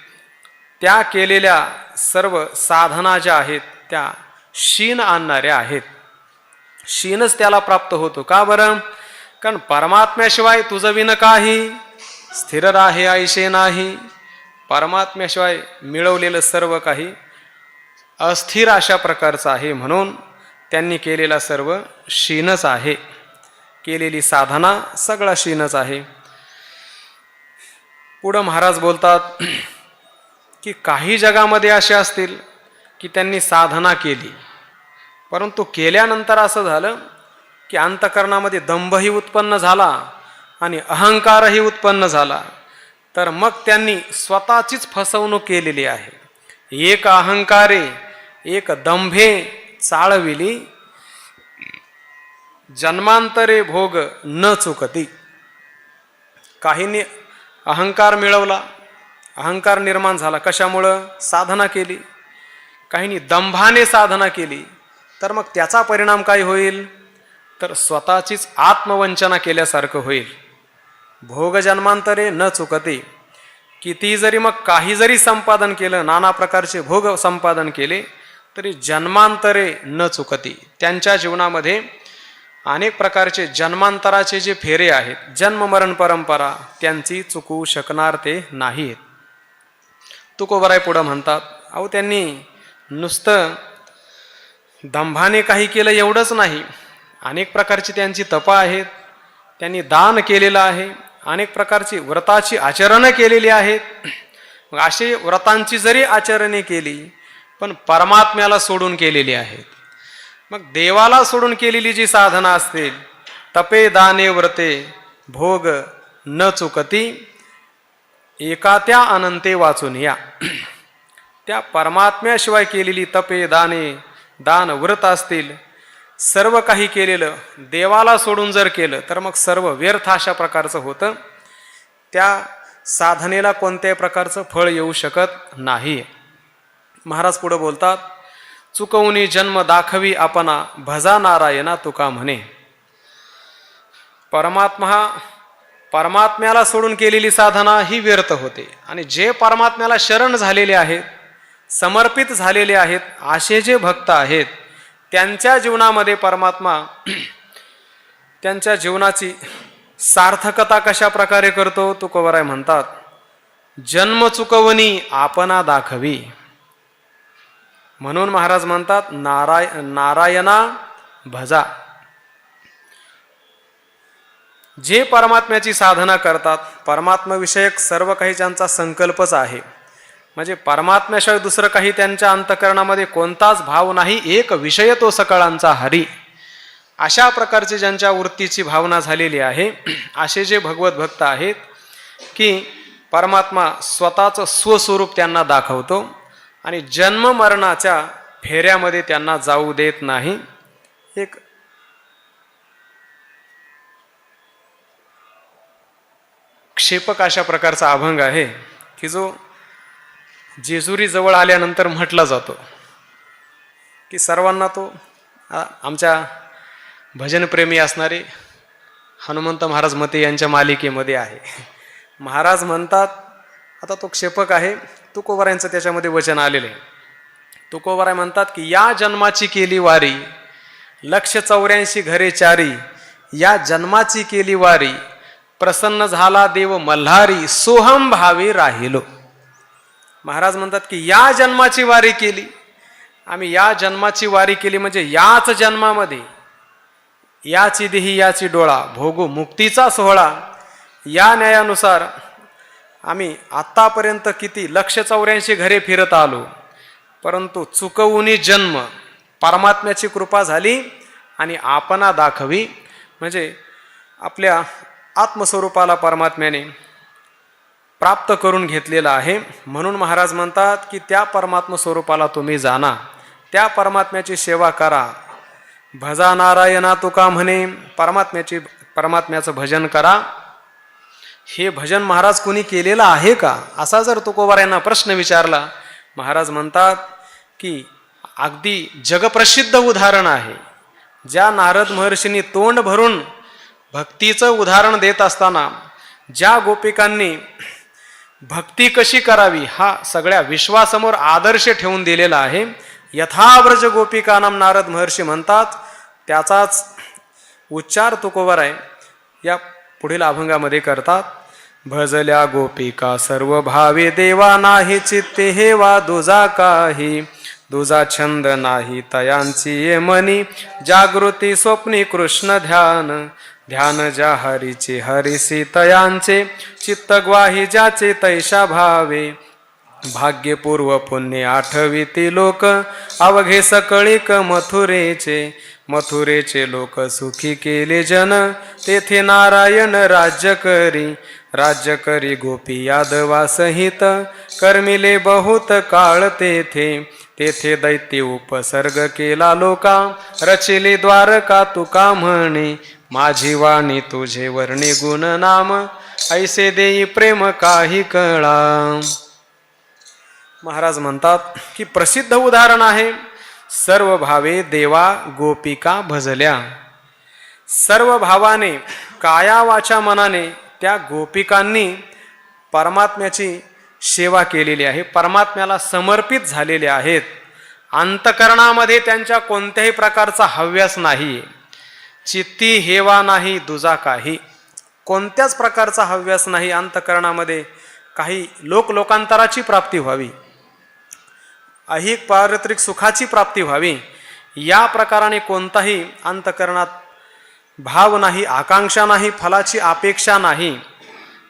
त्या केलेल्या सर्व साधना ज्या आहेत त्या शीन आणणाऱ्या आहेत. शीनच त्याला प्राप्त होतो. का बरं? कारण परमात्म्याशिवाय तुझं विन काही स्थिर राहे ऐशे नाही. परमात्म्याशिवाय मिळवलेलं सर्व काही अस्थिर अशा प्रकारचं आहे. म्हणून त्यांनी केलेला सर्व शीनच आहे. केलेली साधना सगळा शीनच आहे. पुढं महाराज बोलतात की काही जगामध्ये असे असतील की त्यांनी साधना केली, परंतु केल्यानंतर असं झालं की अंतकरणामध्ये दंभही उत्पन्न झाला आणि अहंकारही उत्पन्न झाला. तर मग त्यांनी स्वतःचीच फसवणूक केलेली आहे. एक अहंकारे एक दंभे चाळविली, जन्मांतरे भोग न चुकती. काहींनी अहंकार मिळवला, अहंकार निर्माण झाला, कशामुळं? साधना केली. काहींनी दंभाने साधना केली, तर मग त्याचा परिणाम काय होईल? तर स्वतःचीच आत्मवंचना केल्यासारखं होईल. भोग जन्मांतरे न चुकते. किती जरी मग काही जरी संपादन केलं, नाना प्रकारचे भोग संपादन केले, तरी जन्मांतरे न चुकती. त्यांच्या जीवनामध्ये अनेक प्रकारचे जन्मांतराचे जे फेरे आहेत, जन्म मरण परंपरा, त्यांची चुकू शकणार ते नाहीत. तुकोबराय पुढं म्हणतात, अहो त्यांनी नुसतं दंभाने काही केलं एवढंच नाही, अनेक प्रकारची त्यांची तपं आहेत, त्यांनी दान केलेलं आहे, अनेक प्रकारची व्रताची आचरणं केलेली आहेत. मग अशी व्रतांची जरी आचरणे केली पण परमात्म्याला सोडून केलेली आहेत. मग देवाला सोडून केलेली जी साधना असतील, तपे दाने व्रते भोग न चुकती, एका त्या अनंते वाचून या. त्या परमात्म्याशिवाय केलेली तपे दाने दान व्रत असतील, सर्व काही केलेलं देवाला सोडून जर केलं तर मग सर्व व्यर्थ अशा प्रकारचं होतं. त्या साधनेला कोणत्याही प्रकारचं फळ येऊ शकत नाही. महाराज पुढे बोलतात, चुकवणी जन्म दाखवी आपणा भजा नारायणा तुका म्हणे. परमात्म्याला सोडून केलेली साधना ही व्यर्थ होते. आणि जे परमात्म्याला शरण झालेले आहेत, समर्पित झालेले आहेत, असे जे भक्त आहेत, त्यांच्या जीवनामध्ये परमात्मा त्यांच्या जीवनाची सार्थकता कशा प्रकारे करतो? तुकोबराय म्हणतात, जन्म चुकवणी आपणा दाखवी. म्हणून महाराज म्हणतात, नारायणा भजा. जे परमात्म्याची साधना करतात, परमात्म्याविषयक सर्व काही त्यांचा संकल्पच आहे, म्हणजे परमात्म्याशिवाय दुसरं काही त्यांच्या अंतकरणामध्ये कोणताच भाव नाही, एक विषय तो सकळांचा हरी. अशा प्रकारची ज्यांच्या वृत्तीची भावना झालेली आहे, असे जे भगवत भक्त आहेत की परमात्मा स्वतःचं स्वस्वरूप त्यांना दाखवतो आणि जन्म मरणाच्या फेऱ्यामध्ये त्यांना जाऊ देत नाही. एक क्षेपक अशा प्रकारचा अभंग आहे की जो जेजुरी जवळ आल्यानंतर म्हटला जातो की सर्वांना तो आमच्या भजनप्रेमी असणारे हनुमंत महाराज मते यांच्या मालिकेमध्ये आहे. महाराज म्हणतात, आता तो क्षेपक आहे, तुकोबरायांचं त्याच्यामध्ये वचन आलेलं आहे. तुकोबराय म्हणतात की या जन्माची केली वारी 184 घरे चारी, या जन्माची केली वारी प्रसन्न झाला देव मल्हारी, सोहम भावे राहिलो. महाराज म्हणतात की या जन्माची वारी केली, आम्ही या जन्माची वारी केली, म्हणजे याच जन्मामध्ये याची देही याची डोळा भोगू मुक्तीचा सोहळा. या न्यायानुसार आम्ही आत्तापर्यंत किती 184 घरे फिरत आलो, परंतु चुकवूनी जन्म परमात्म्याची कृपा झाली आणि आपणा दाखवी, म्हणजे आपल्या आत्मस्वरूपाला परमात्म्याने प्राप्त करून घेतलेला आहे. म्हणून महाराज म्हणतात की त्या परमात्म स्वरूपाला तुम्ही जाणा, त्या परमात्म्याची सेवा करा. भजा नारायणा तुका म्हणे, परमात्म्याचं भजन करा. हे भजन महाराज कोणी केलेलं आहे का, असा जर तुकोबारायांना प्रश्न विचारला, महाराज म्हणतात की अगदी जगप्रसिद्ध उदाहरण आहे. ज्या नारद महर्षींनी तोंड भरून भक्तीचं उदाहरण देत असताना ज्या गोपिकांनी भक्ती कशी करावी हा सगळ्या विश्वासमोर आदर्श ठेवून दिलेला आहे. यथाव्रज गोपिकानाम नारद महर्षी म्हणतात, त्याचाच उच्चार तुकोबाराय या पुढील अभंगामध्ये करतात. भजल्या गोपिका सर्व भावे देवा, नाही चित्ते हेवा दुजा काही. दुजा छंद नाही तयांची ये मनी, जागृती स्वप्नी कृष्ण ध्यान. ध्यान ज्या हरीचे हरिसी तयांचे, चित्त ग्वाही ज्याचे तैशा भावे. भाग्यपूर्व पुण्य आठविती लोक, अवघे सकळीक मथुरेचे. मथुरेचे लोक सुखी केले जन, तेथे नारायण राज्य करी. राज्य करी गोपी यादवा सहित, कर्मिले बहुत काळ तेथे. तेथे दैत्य उपसर्ग केला लोका, रचिले द्वारका तुका म्हणे. माझी वाणी तुझे वर्णी गुण नाम, ऐसे देई प्रेम काही कळा. महाराज म्हणतात की प्रसिद्ध उदाहरण आहे. सर्व भावे देवा गोपिका भजल्या. सर्व भावाने काया वाचा मनाने त्या गोपिकांनी परमात्म्याची सेवा केलेली आहे, परमात्म्याला समर्पित झालेले आहेत. अंतकरणामध्ये त्यांच्या कोणत्याही प्रकारचा हव्यास नाही, चित्ती हेवा नाही दुजा काही. कोणत्याच प्रकारचा हव्यास नाही. अंतकरणामध्ये काही लोकांतराची प्राप्ती व्हावी, ऐहिक पारत्रिक सुखाची प्राप्ती व्हावी, या प्रकाराने कोणताही अंतकरणात भाव नाही, आकांक्षा नाही, फलाची अपेक्षा नाही.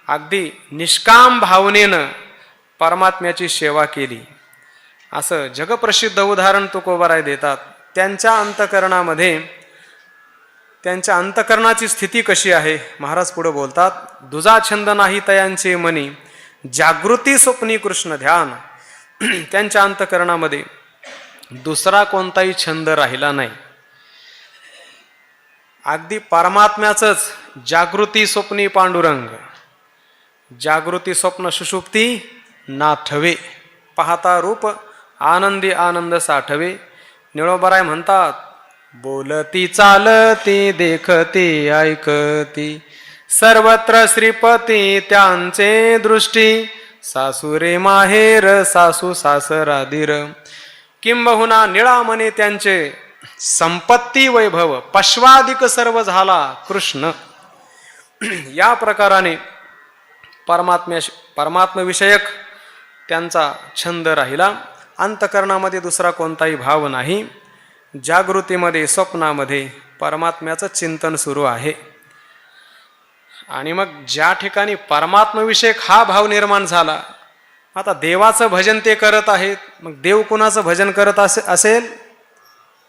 अगदी निष्काम भावनेनं परमात्म्याची सेवा केली. असं जगप्रसिद्ध उदाहरण तुकोबाराय देतात. त्यांच्या अंतकरणाची स्थिती कशी आहे महाराज पुढे बोलतात. दुजा छंद नाही तयांचे मनी, जागृती स्वप्नी कृष्ण ध्यान. त्यांच्या अंतकरणामध्ये दुसरा कोणताही छंद राहिला नाही. अगदी परमात्म्याचंच जागृती स्वप्नी पांडुरंग. जागृती स्वप्न सुषुप्ती नाठवे, पाहता रूप आनंदी आनंद साठवे. निळोबाराय म्हणतात, बोलती चालती देखती ऐकती, सर्वत्र श्रीपती त्यांचे दृष्टी. सासुरे माहेर सासू सासराधीर, किंबहुना निळामणी त्यांचे संपत्ती वैभव. पश्वादिक सर्व झाला कृष्ण. या प्रकाराने परमात्मविषयक त्यांचा छंद राहिला. अंतकरणामध्ये दुसरा कोणताही भाव नाही. जागृतीमध्ये स्वप्नामध्ये परमात्म्याचं चिंतन सुरू आहे. आणि मग ज्या ठिकाणी परमात्मविषयक हा भाव निर्माण झाला, आता देवाचं भजन ते करत आहेत. मग देव कुणाचं भजन करत असेल,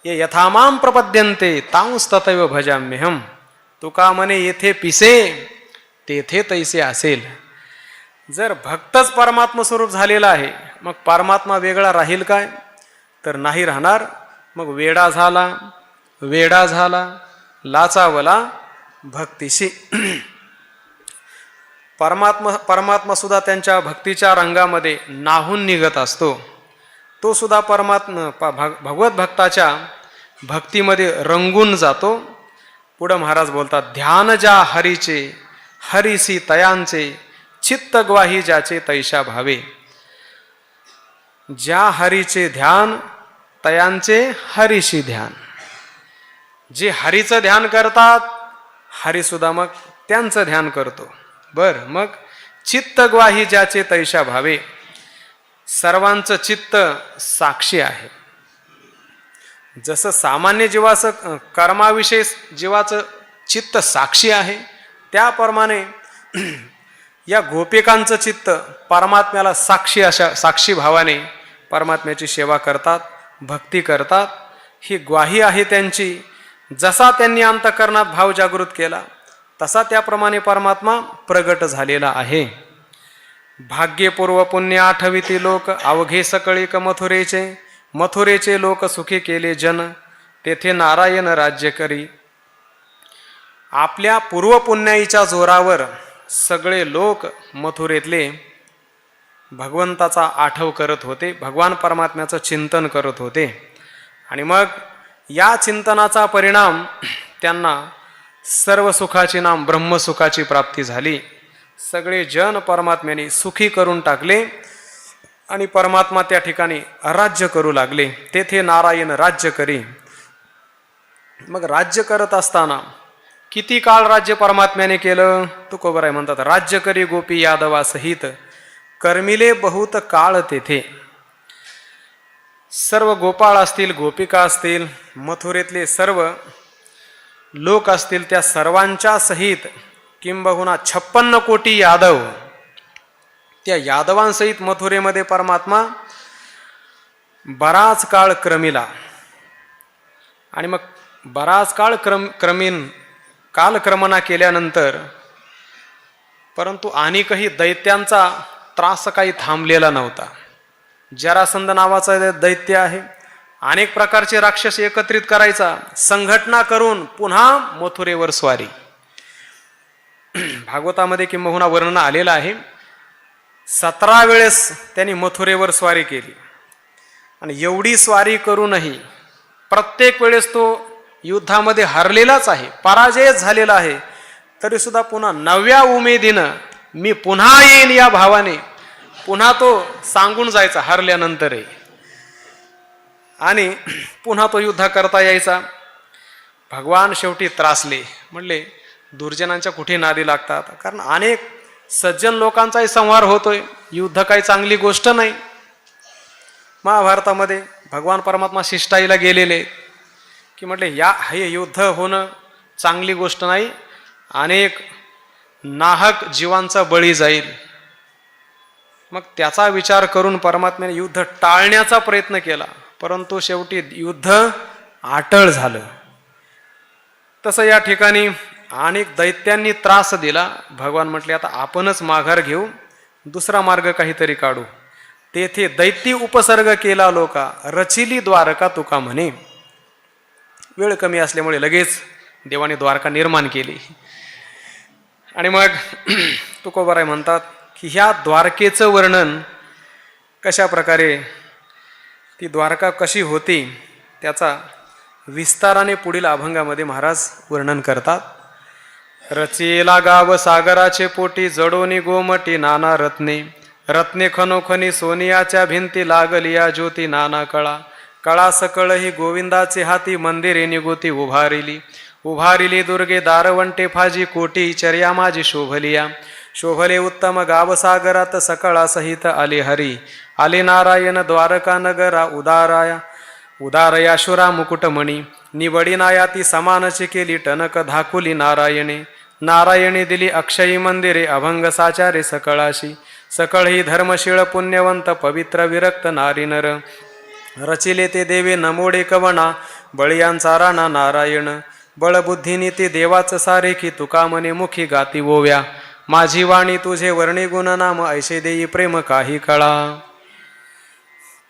ये यथामाम प्रपद्यन्ते तांस्ततैव भजाम्यहम. तुका म्हणे येथे पिसे तेथे तैसे असेल. जर भक्तच परमात्म स्वरूप झालेला आहे, मग परमात्मा वेगळा राहील काय, तर नाही राहणार. मग वेडा झाला लाचावला भक्तीशी. परमात्मा सुद्धा त्यांच्या भक्तीच्या रंगामध्ये नाहून निघत असतो. तो सुद्धा भगवत भक्ताच्या भक्तीमध्ये रंगून जातो. पुढं महाराज बोलतात, ध्यान ज्या हरीचे हरिसी तयांचे, चित्त ग्वाही ज्याचे तैशा भावे. ज्या हरीचे ध्यान तयांचे हरिशी ध्यान. जे हरीचं ध्यान करतात, हरी सुद्धा मग त्यांचं ध्यान करतो. मग चित्त ग्वाही ज्याचे तैशा भावे. सर्वांचं चित्त साक्षी आहे. जसं सामान्य जीवाचं कर्माविषयी जीवाचं चित्त साक्षी आहे, त्याप्रमाणे या गोपिकांचं चित्त परमात्म्याला साक्षी भावाने परमात्म्याची सेवा करतात, भक्ती करतात. ही ग्वाही आहे त्यांची. जसा त्यांनी अंतःकरणात भाव जागृत केला, तसा त्याप्रमाणे परमात्मा प्रगट झालेला आहे. भाग्यपूर्व पुण्य आठविती लोक अवघे सकळीक मथुरेचे. मथुरेचे लोक सुखी केले जन तेथे नारायण राज्य करी. आपल्या पूर्वपुण्याईच्या जोरावर सगळे लोक मथुरेतले भगवंताचा आठव करत होते, भगवान परमात्म्याचं चिंतन करत होते. आणि मग या चिंतनाचा परिणाम त्यांना सर्व सुखाचे नाम ब्रह्मसुखाची प्राप्ती झाली. सगळे जन परमात्म्याने सुखी करून टाकले आणि परमात्मा त्या ठिकाणी राज्य करू लागले. तेथे नारायण राज्य करी. मग राज्य करत असताना किती काळ राज्य परमात्म्याने केलं? तुकोबराय म्हणतात, राज्य करी गोपी यादवा सहित कर्मिले बहुत काळ तेथे. सर्व गोपाळ असतील, गोपिका असतील, मथुरेतले सर्व लोक असतील, त्या सर्वांच्या सहित किंबहुना 56 कोटी यादव, त्या यादवांसहित मथुरेमध्ये परमात्मा बराच काळ क्रमिला. आणि मग बराच काळ कालक्रमणा केल्यानंतर परंतु अनेकही दैत्यांचा त्रास काही थांबलेला नव्हता. जरासंध नावाचा दैत्य आहे, अनेक प्रकारचे राक्षस एकत्रित करायचा, संघटना करून पुन्हा मथुरेवर स्वारी. भागवतामध्ये किंबहुना वर्णन आलेलं आहे, 17 वेळेस त्यांनी मथुरेवर स्वारी केली. आणि एवढी स्वारी करूनही प्रत्येक वेळेस तो युद्धामध्ये हरलेलाच आहे, पराजयच झालेला आहे. तरी सुद्धा पुन्हा नव्या उमेदीनं मी पुन्हा येईन या भावाने पुन्हा तो सांगून जायचा हरल्यानंतरही, आणि पुन्हा तो युद्ध करता यायचा. भगवान शेवटी त्रासले, म्हणले दुर्जनांच्या कुठे नादी लागतात, कारण अनेक सज्जन लोकांचाही संहार होतोय, युद्ध काही चांगली गोष्ट नाही. महाभारतामध्ये भगवान परमात्मा शिष्टाईला गेलेले की म्हटले हे युद्ध होणं चांगली गोष्ट नाही, अनेक नाहक जीवांचा बळी जाईल. मग त्याचा विचार करून परमात्म्याने युद्ध टाळण्याचा प्रयत्न केला, परंतु शेवटी युद्ध अटळ झालं. तसं या ठिकाणी अनेक दैत्यांनी त्रास दिला. भगवान म्हटले आता आपणच माघार घेऊ, दुसरा मार्ग काहीतरी काढू. तेथे दैत्य उपसर्ग केला लोका, रचिली द्वारका तुका म्हणे. वेळ कमी असल्यामुळे लगेच देवाने द्वारका निर्माण केली. आणि मग तुकोबाराय म्हणतात की ह्या द्वारकेचं वर्णन कशा प्रकारे, ती द्वारका कशी होती, त्याचा विस्ताराने पुढील अभंगामध्ये महाराज वर्णन करतात. रचेला गाव सागराचे पोटी, जडोनी गोमटी नाना रत्ने. रत्ने खनोखनी सोनियाच्या भिंती, लागलिया ज्योती नाना कळा. कळा सकळ ही गोविंदाचे हाती, मंदिरे निगोती उभारिली. उभारिली दुर्गे दारवंटे फाजी, कोटी चर्या माझी शोभलिया. शोभले उत्तम गाव सागरात, सकळा सहित आले हरी. आले नारायण द्वारका नगरा, उदाराया उदारयाशुरा मुकुटमणी. निवडिनाया ती समानची केली, टनक धाकुली नारायणे. नारायणी दिली अक्षयी मंदिरे, अभंग साचारे सकळाशी. सकळ ही धर्मशीळ पुण्यवंत, पवित्र विरक्त नारी नर. रचिले ते देवे नमोडे कवना, बळियांचा राणा नारायण. बळबुद्धीनी ते देवाच सारे की, तुका मने मुखी गाती ओव्या. माझी वाणी तुझे वर्णी गुण नाम, ऐसे देई प्रेम काही कळा.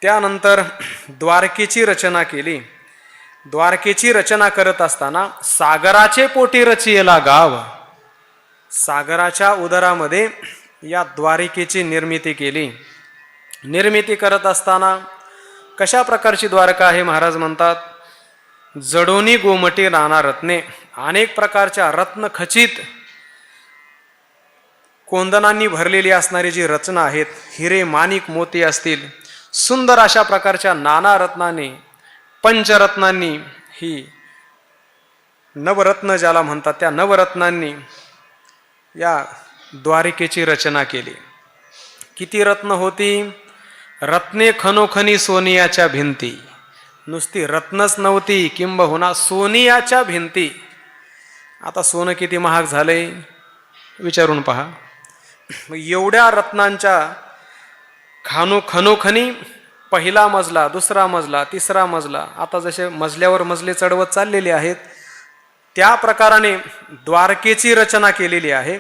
त्यानंतर द्वारकेची रचना केली. द्वारकेची रचना करत असताना सागराचे पोटी रचियला गाव, सागराच्या उदरामध्ये या द्वारकेची निर्मिती केली. निर्मिती करत असताना कशा प्रकारची द्वारका आहे महाराज म्हणतात, जडोनी गोमटी नाना रत्ने. अनेक प्रकारच्या रत्नखचित कोंदनांनी भरलेली असणारी जी रचना आहेत, हिरे माणिक मोती असतील, सुंदर अशा प्रकारच्या नाना रत्नांनी, पंचरत्नांनी, ही नवरत्न ज्याला म्हणतात, त्या नवरत्नांनी या द्वारिकेची रचना केली. किती रत्न होती? रत्ने खनोखनी सोनियाच्या भिंती. नुसती रत्नच नव्हती, किंबहुना सोनियाच्या भिंती. आता सोनं किती महाग झालंय विचारून पहा. एवढ्या रत्नांच्या खनोखनी पहिला मजला, दुसरा मजला, तिसरा मजला, आता जसे मजल्यावर मजले चढवत चाललेले आहेत, त्या प्रकाराने द्वारकेची रचना केलेली आहे.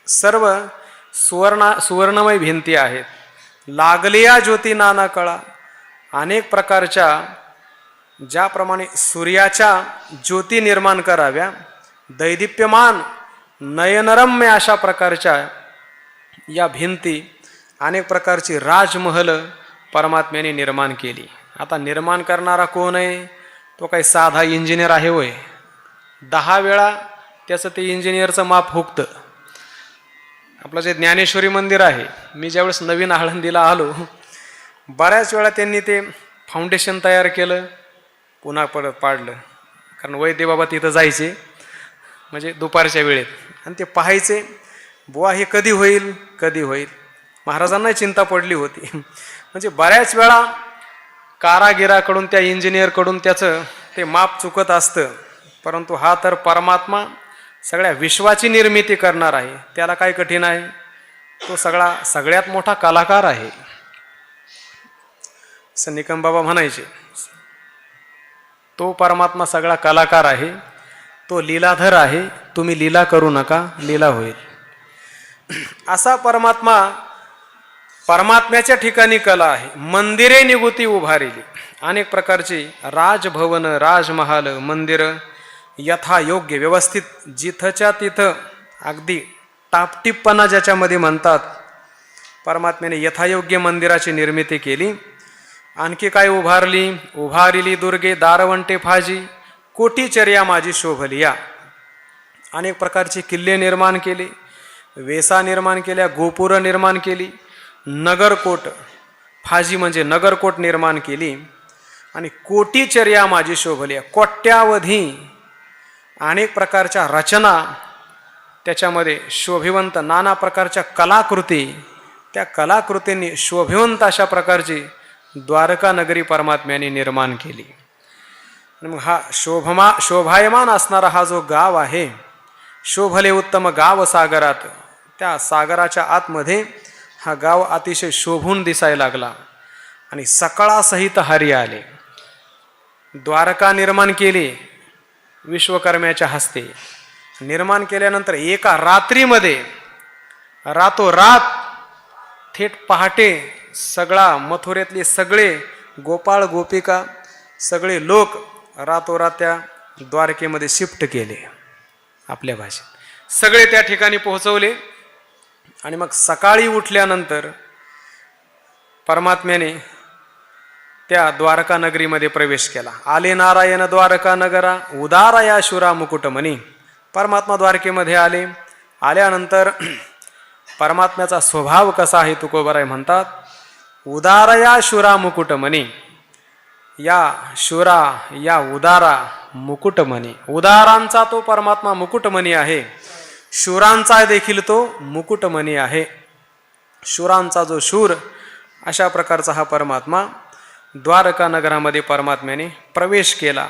सर्व सुवर्णमय भिंती आहेत. लागलिया ज्योती नाना कळा. अनेक प्रकारच्या, ज्याप्रमाणे सूर्याच्या ज्योती निर्माण कराव्या, दैदिप्यमान नयनरम्य अशा प्रकारच्या या भिंती, अनेक प्रकारची राजमहल परमात्म्याने निर्माण केली. आता निर्माण करणारा कोण आहे? तो काही साधा इंजिनियर आहे होय? 10 वेळा त्याचं ते इंजिनियरचं माप हुकतं. आपलं जे ज्ञानेश्वरी मंदिर आहे, मी ज्यावेळेस नवीन आळंदीला आलो, बऱ्याच वेळा त्यांनी ते फाउंडेशन तयार केलं, पुन्हा परत पाडलं. कारण वैद्य बाबा तिथं जायचे म्हणजे दुपारच्या वेळेत, आणि ते पाहायचे, बुवा हे कधी होईल कधी होईल. महाराजांनाही चिंता पडली होती. म्हणजे बऱ्याच वेळा कारागिराकडून, त्या इंजिनियरकडून त्याचं ते माप चुकत असतं. परंतु हा तर परमात्मा सगळ्या विश्वाची निर्मिती करणार आहे, त्याला काय कठीण आहे? तो सगळ्यात मोठा कलाकार आहे. निकम बाबा म्हणायचे, तो परमात्मा सगळा कलाकार आहे, तो लीलाधर आहे, तुम्ही लीला करू नका, लीला होईल. असा परमात्म्याच्या ठिकाणी कला आहे. मंदिरे निगुती उभारिली. अनेक प्रकारची राजभवन, राजमहाल, मंदिरं यथायोग्य व्यवस्थित, जिथच्या तिथं, अगदी टापटिपपणा ज्याच्यामध्ये म्हणतात, परमात्म्याने यथायोग्य मंदिराची निर्मिती केली. आणखी काय उभारली? उभारिली दुर्गे दारवंटे फाजी, कोटीचर्या माझी शोभलिया. अनेक प्रकारचे किल्ले निर्माण केले, वेसा निर्माण केल्या, गोपुरं निर्माण केली, नगरकोट, फाजी म्हणजे नगरकोट निर्माण केली. आणि कोटीचर्या माझी शोभलिया, कोट्यावधी अनेक प्रकारच्या रचना, त्याच्यामध्ये शोभिवंत नाना प्रकारच्या कलाकृती, त्या कलाकृतींनी शोभिवंत अशा प्रकारची द्वारका नगरी परमात्म्याने निर्माण केली. आणि मग हा शोभायमान असणारा हा जो गाव आहे, शोभले उत्तम गाव सागरात, त्या सागराच्या आतमध्ये हा गाव अतिशय शोभून दिसायला लागला. आणि सकळासहित हरी आले. द्वारका निर्माण केली विश्वकर्म्याच्या हस्ते. निर्माण केल्यानंतर एका रात्रीमध्ये, रातोरात, थेट पहाटे, सगळा मथुरेतले सगळे गोपाळ गोपिका, सगळे लोक रातोरात त्या द्वारकेमध्ये शिफ्ट केले. आपल्या भाषेत सगळे त्या ठिकाणी पोहोचवले. आणि मग सकाळी उठल्यानंतर परमात्म्याने त्या द्वारका नगरीमध्ये प्रवेश केला. आले नारायण द्वारका नगरा, उदारया शुरा मुकुटमणी. परमात्मा द्वारकेमध्ये आले. आल्यानंतर परमात्म्याचा स्वभाव कसा आहे तुकोबाराय म्हणतात, उदारया शुरा मुकुटमणी. या शुरा, या उदारा, मुकुटमणी. उदारांचा तो परमात्मा मुकुटमणी आहे, शूरांचा देखील तो मुकुटमणी आहे. शूरांचा जो शूर, अशा प्रकारचा हा परमात्मा द्वारका नगरामध्ये परमात्म्याने प्रवेश केला.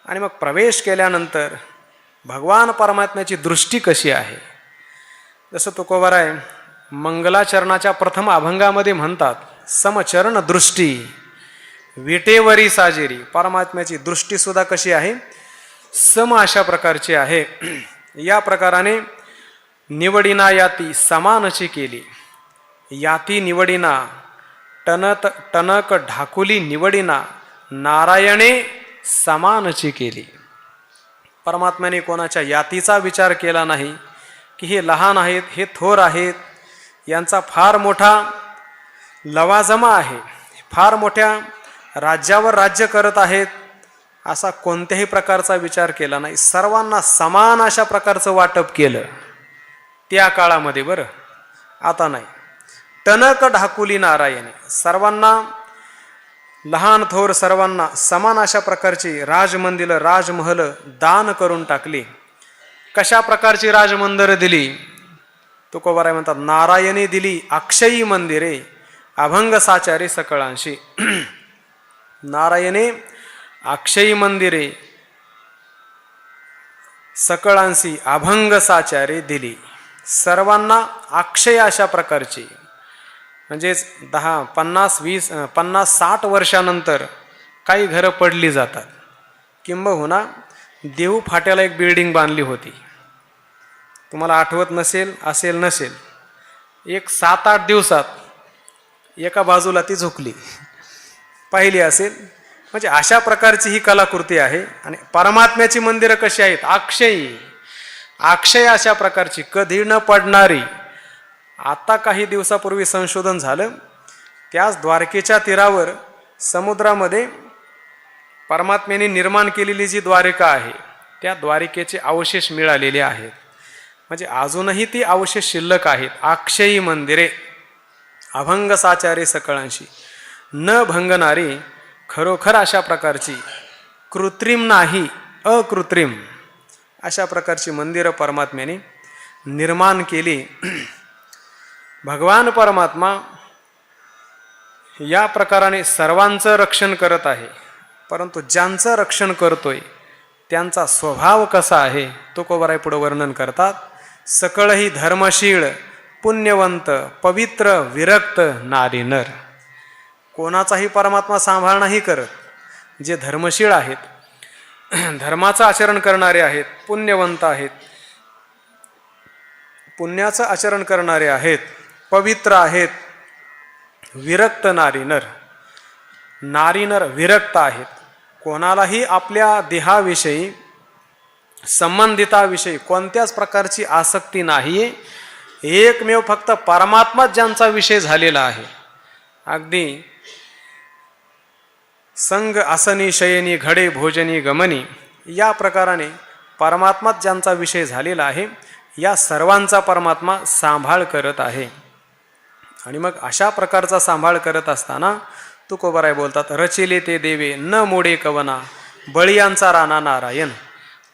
आणि मग प्रवेश केल्यानंतर भगवान परमात्म्याची दृष्टी कशी आहे, जसं तुकोबाराय मंगलाचरणाच्या प्रथम अभंगामध्ये म्हणतात, समचरण दृष्टी विटेवरी साजेरी. परमात्म्याची दृष्टी सुद्धा कशी आहे? सम अशा प्रकारची आहे. या प्रकाराने निवडिना याती समानची केली. याती निवडिना, टनक ढाकुली निवडिना, नारायणे समानची केली. परमात्म्याने कोणाच्या यातीचा विचार केला नाही, की हे लहान आहेत, हे थोर आहेत, यांचा फार मोठा लवाजमा आहे, फार मोठ्या राज्यावर राज्य करत आहेत, असा कोणत्याही प्रकारचा विचार केला नाही. सर्वांना समान अशा प्रकारचं वाटप केलं त्या काळामध्ये. बरं, आता नाही. टनक ढाकुली नारायणे, सर्वांना, लहान थोर सर्वांना समान अशा प्रकारची राजमंदिरं, राजमहल दान करून टाकली. कशा प्रकारची राजमंदिरं दिली? तुकोबाराय म्हणतात, नारायणी दिली अक्षयी मंदिरे, अभंग साचारी सकळांशी. नारायणे अक्षयी मंदिरे सकळांशी अभंग साचारी दिली. सर्वांना अक्षय अशा प्रकारची, म्हणजेच 10, 50, 20, 50, 60 वर्षानंतर काही घरं पडली जातात. किंबहुना देऊ फाट्याला एक बिल्डिंग बांधली होती, तुम्हाला आठवत नसेल, असेल नसेल, एक 7-8 दिवसात एका बाजूला ती झुकली, पाहिली असेल. म्हणजे अशा प्रकारची ही कलाकृती आहे. आणि परमात्म्याची मंदिरं कशी आहेत? अक्षयी, अक्षय अशा प्रकारची, कधी न पडणारी. आता काही दिवसापूर्वी संशोधन झालं, त्याच द्वारकेच्या तीरावर समुद्रामध्ये परमात्म्याने निर्माण केलेली जी द्वारिका आहे त्या द्वारिकेचे अवशेष मिळालेले आहेत. म्हणजे अजूनही ती अवशेष शिल्लक आहेत. अक्षयी मंदिरे, अभंग साचारे सकळांशी, न भंगणारी, खरोखर अशा प्रकारची, कृत्रिम नाही, अकृत्रिम अशा प्रकारची मंदिरं परमात्म्याने निर्माण केली. भगवान परमात्मा या प्रकाराने सर्वांचं रक्षण करत आहे. परंतु ज्यांचं रक्षण करतोय त्यांचा स्वभाव कसा आहे तुकोबाराय पुढे वर्णन करतात. सकळही धर्मशीळ, पुण्यवंत, पवित्र, विरक्त नारी नर. कोणाचाही परमात्मा सांभाळ नाही करत. जे धर्मशीळ आहेत, धर्माचं आचरण करणारे आहेत, पुण्यवंत आहेत, पुण्याचं आचरण करणारे आहेत, पवित्र आहेत, विरक्त नारी नर, नारी नर विरक्त आहेत. कोणालाही आपल्या देहाविषयी, संबंधिताविषयी कोणत्याच प्रकारची आसक्ती नाही. एकमेव फक्त परमात्माच ज्यांचा विषय झालेला आहे. अगदी संग आसनी शयनी घडे भोजनी गमनी या प्रकाराने परमात्माच ज्यांचा विषय झालेला आहे, या सर्वांचा परमात्मा सांभाळ करत आहे. आणि मग अशा प्रकारचा सांभाळ करत असताना तुकोबाराय बोलतात, रचिले ते देवे न मोडे कवना, बळियांचा राणा नारायण.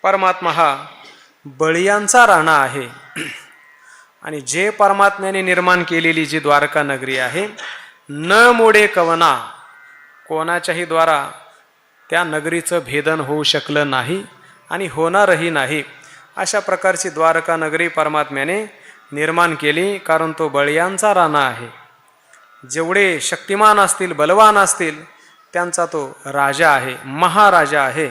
परमात्मा हा बळियांचा राणा आहे. आणि जे परमात्म्याने निर्माण केलेली जी द्वारका नगरी आहे, न मोडे कवना, कोणाच्याही द्वारा त्या नगरीचं भेदन होऊ शकलं नाही आणि होणारही नाही. अशा प्रकारची द्वारका नगरी परमात्म्याने निर्माण केली, कारण तो बळियांचा राणा आहे. जेवढे शक्तिमान असतील, बलवान असतील, त्यांचा तो राजा आहे, महाराजा आहे.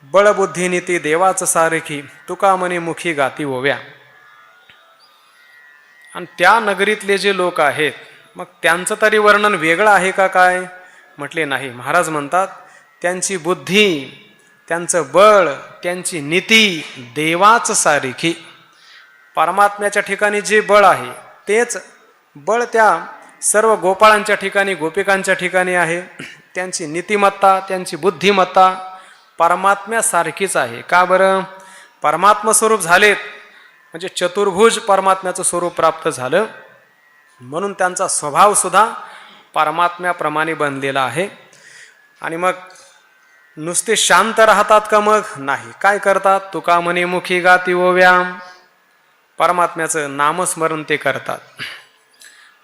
बळबुद्धीनीती देवाच सारखी, तुका म्हणे मुखी गाती ओव्या. आणि त्या नगरीतले जे लोक आहेत, मग त्यांचं तरी वर्णन वेगळं आहे का काय? म्हटले नाही. महाराज म्हणतात, त्यांची बुद्धी, त्यांचं बळ, त्यांची नीती देवाच सारखी. परमात्म्याच्या ठिकाणी जे बळ आहे तेच बळ त्या सर्व गोपाळांच्या ठिकाणी, गोपिकांच्या ठिकाणी आहे. त्यांची नीतिमत्ता, त्यांची बुद्धिमत्ता परमात्म्यासारखीच आहे. का बरं? परमात्मा स्वरूप झालेत, म्हणजे चतुर्भुज परमात्म्याचं स्वरूप प्राप्त झालं, म्हणून त्यांचा स्वभाव सुद्धा परमात्म्याप्रमाणे बनलेला आहे. आणि मग नुसते शांत राहतात का? मग नाही. काय करतात? तुका म्हणे मुखी गाती ओव्या, परमात्म्याचं नामस्मरण ते करतात.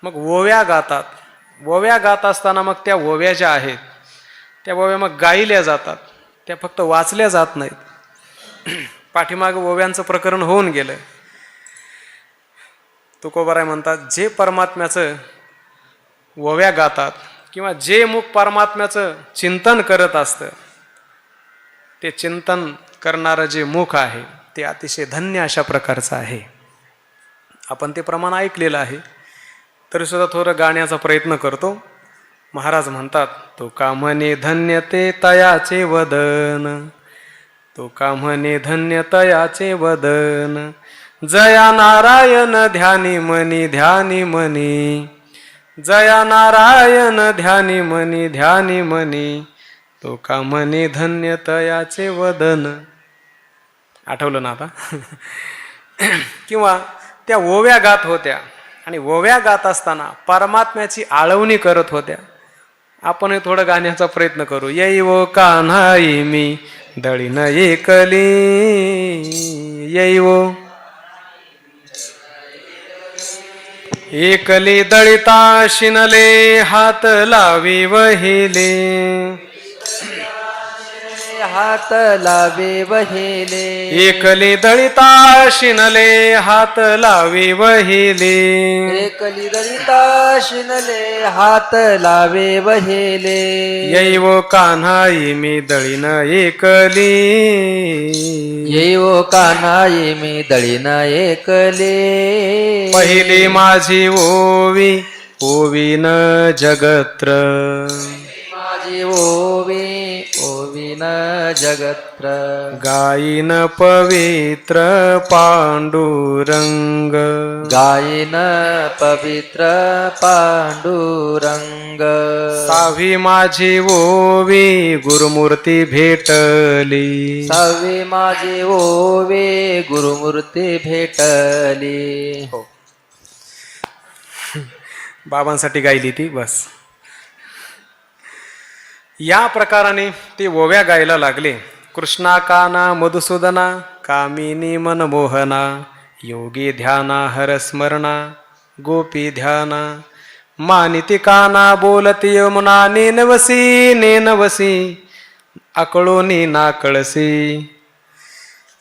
मग ओव्या गातात. ओव्या गात असताना मग त्या ओव्या ज्या आहेत त्या ओव्या मग गायल्या जातात, त्या फक्त वाचल्या जात नाहीत. पाठीमागं ओव्यांचं प्रकरण होऊन गेलं. तुकोबाराय म्हणतात, जे परमात्म्याचं ओव्या गातात किंवा जे मुख परमात्म्याचं चिंतन करत असतं, ते चिंतन करणारं जे मुख आहे ते अतिशय धन्य अशा प्रकारचं आहे. आपण ते प्रमाण ऐकलेलं आहे, तरी सुद्धा थोडं गाण्याचा प्रयत्न करतो. महाराज म्हणतात, तो का म्हणे धन्य ते तयाचे वदन, तो का म्हणे धन्य तयाचे वदन, जया नारायण ध्यानी मनी ध्यानी मनी, जया नारायण ध्यानी मनी ध्यानी मनी, तो का म्हणे धन्य तयाचे वदन. आठवलं ना आता? किंवा त्या ओव्या गात होत्या आणि ओव्या गात असताना परमात्म्याची आळवणी करत होत्या. आपण थोडं गाण्याचा प्रयत्न करू. येई वो कान्हाई मी दळीन एकली, येई वो एकली दळिता शिनले, हात लावी वहिले, हात लावे वहिले एकली दळिता शिनले हात लावी वहिले एकली दलिता शिनले हात लावे वहिले येव कान्हाई मी दळीन एकली येऊ कान्हाई मी दळीन एकले पहिली माझी ओवी ओवीन जगत्र माझी ओवी ओवीन जगत्र गायीन पवित्र पांडुरंग गायन पवित्र पांडुरंग सावी माझी ओवी गुरुमूर्ती भेटली सहावी माझी ओवी गुरुमूर्ती भेटली बाबांसाठी गायली ती बस. या प्रकाराने ते ओव्या गायला लागले. कृष्णा काना मधुसूदना कामिनी मनमोहना योगी ध्याना हरस्मरणा गोपी ध्याना मानिती काना बोलती यमुना नेनवसी अकळोनी ना कळसी.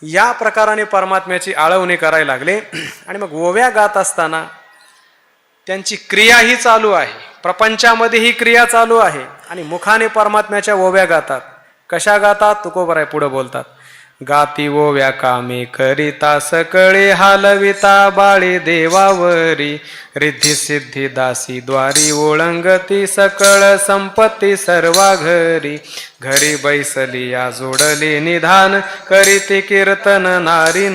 या प्रकाराने परमात्म्याची आळवणी करायला लागले. आणि मग ओव्या गात असताना त्यांची क्रियाही चालू आहे, प्रपंचामध्ये ही क्रिया चालू आहे आणि मुखाने परमात्म्याच्या ओव्या गातात. कशा गातात तुकोबराय पुढे बोलतात. गाती ओव्या कामे करिता सकळे हालविता बाळे देवावरी रिद्धी सिद्धी दासी द्वारी ओळंगती सकळ संपत्ती सर्वा घरी घरी बैसली या जोडली निधान करीती कीर्तन नारी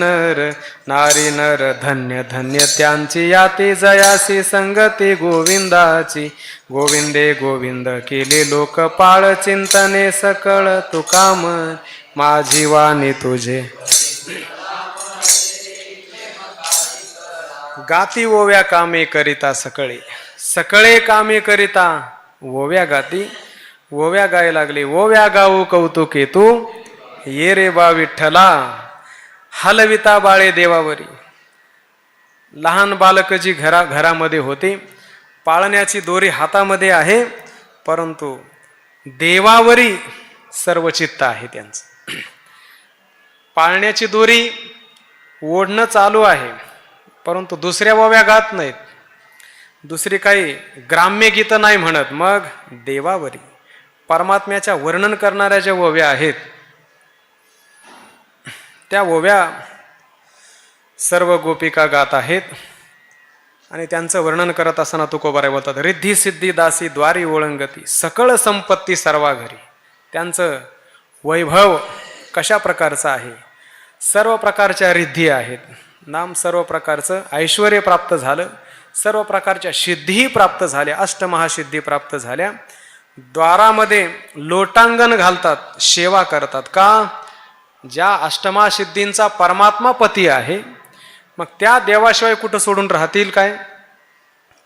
नर धन्य धन्य त्यांची याती जयासी संगती गोविंदाची गोविंदे गोविंद केले लोकपाळ चिंतने सकळ तुकाम माझी वाणी तुझे. गाती ओव्या कामे करिता सकळे सकळे कामे करिता ओव्या गाती. ओव्या गाय लागले. ओव्या गाऊ कौतुके तू ये रे बा विठ्ठला हलविता बाळे देवावरी. लहान बालक जी घरामध्ये होते, पाळण्याची दोरी हातामध्ये आहे, परंतु देवावरी सर्व चित्त आहे त्यांचं. पाळण्याची दोरी ओढणं चालू आहे, परंतु दुसऱ्या ओव्या गात नाहीत, दुसरी काही ग्राम्य गीतं नाही म्हणत. मग देवावरी परमात्म्याच्या वर्णन करणाऱ्या ज्या ओव्या आहेत त्या ओव्या सर्व गोपिका गात आहेत. आणि त्यांचं वर्णन करत असताना तुकोबाराय बोलतात. रिद्धी सिद्धी दासी द्वारी ओळंगती सकळ संपत्ती सर्वा घरी. त्यांचं वैभव कशा प्रकारचं आहे, सर्व प्रकारच्या रिद्धी आहेत. नाम सर्व प्रकारचं ऐश्वर प्राप्त झालं, सर्व प्रकारच्या सिद्धीही प्राप्त झाल्या, अष्टमहासिद्धी प्राप्त झाल्या. द्वारामध्ये लोटांगण घालतात, सेवा करतात. का? ज्या अष्टमहासिद्धींचा परमात्मा पती आहे, मग त्या देवाशिवाय कुठं सोडून राहतील काय?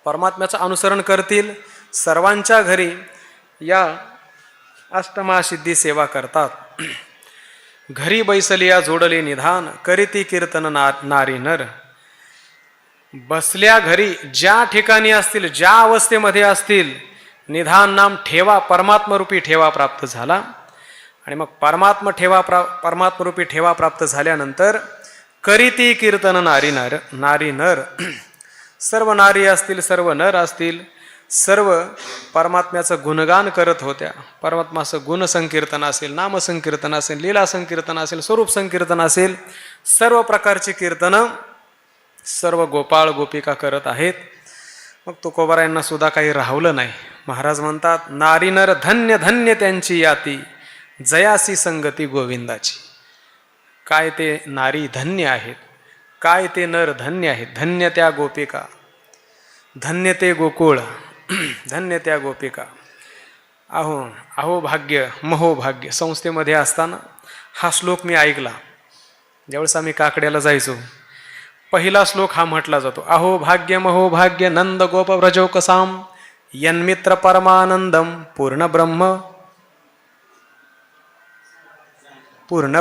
परमात्म्याचं अनुसरण करतील. सर्वांच्या घरी या अष्टमहासिद्धी सेवा करतात. घरी बैसलिया जोडले निधान करीती कीर्तन नारी नर. बसल्या घरी ज्या ठिकाणी असतील, ज्या अवस्थेमध्ये असतील, निधान नाम ठेवा, परमात्मरूपी ठेवा प्राप्त झाला. आणि मग परमात्मरूपी ठेवा प्राप्त झाल्यानंतर करीती कीर्तन नारी नर. सर्व नारी असतील, सर्व नर असतील, सर्व परमात्म्याचं गुणगान करत होत्या. परमात्माचं गुण संकीर्तन असेल, नाम संकीर्तन असेल, लीला संकीर्तन असेल, स्वरूप संकीर्तन असेल, सर्व प्रकारची कीर्तनं सर्व गोपाळ गोपिका करत आहेत. मग तुकोबारायांना सुद्धा काही राहवलं नाही. महाराज म्हणतात, नारी नर धन्य धन्य त्यांची याती जयासी संगती गोविंदाची. काय ते नारी धन्य आहेत, काय ते नर धन्य आहेत. धन्य त्या गोपिका, धन्य ते गोकुळ, धन्य त्या गोपिका. अहो अहो भाग्य महो भाग्य. संस्थेमध्ये असताना हा श्लोक मी ऐकला. ज्यावेळेस आम्ही काकड्याला जायचो, पहिला श्लोक हा म्हटला जातो. अहो भाग्य महो भाग्य नंद गोप व्रजोकसाम यन्मित्र परमानंदम पूर्ण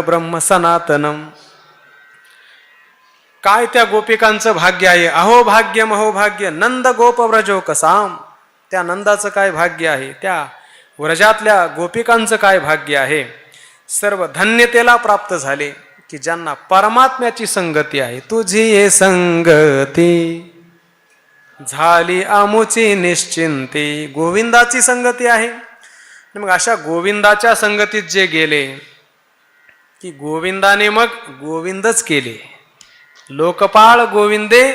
ब्रह्म सनातनम. काय त्या गोपिकांचं भाग्य आहे. अहो भाग्य महो भाग्य नंद गोप व्रजोकसाम. त्या नंदाचं काय भाग्य आहे, त्या व्रजातल्या गोपिकांचं काय भाग्य आहे. सर्व धन्यतेला प्राप्त झाले की ज्यांना परमात्म्याची संगती आहे. तुझी ये संगती झाली आमुची निश्चिंती, गोविंदाची संगती आहे. मग अशा गोविंदाच्या संगतीत जे गेले की गोविंदाने मग गोविंदच केले. लोकपाळ गोविंदे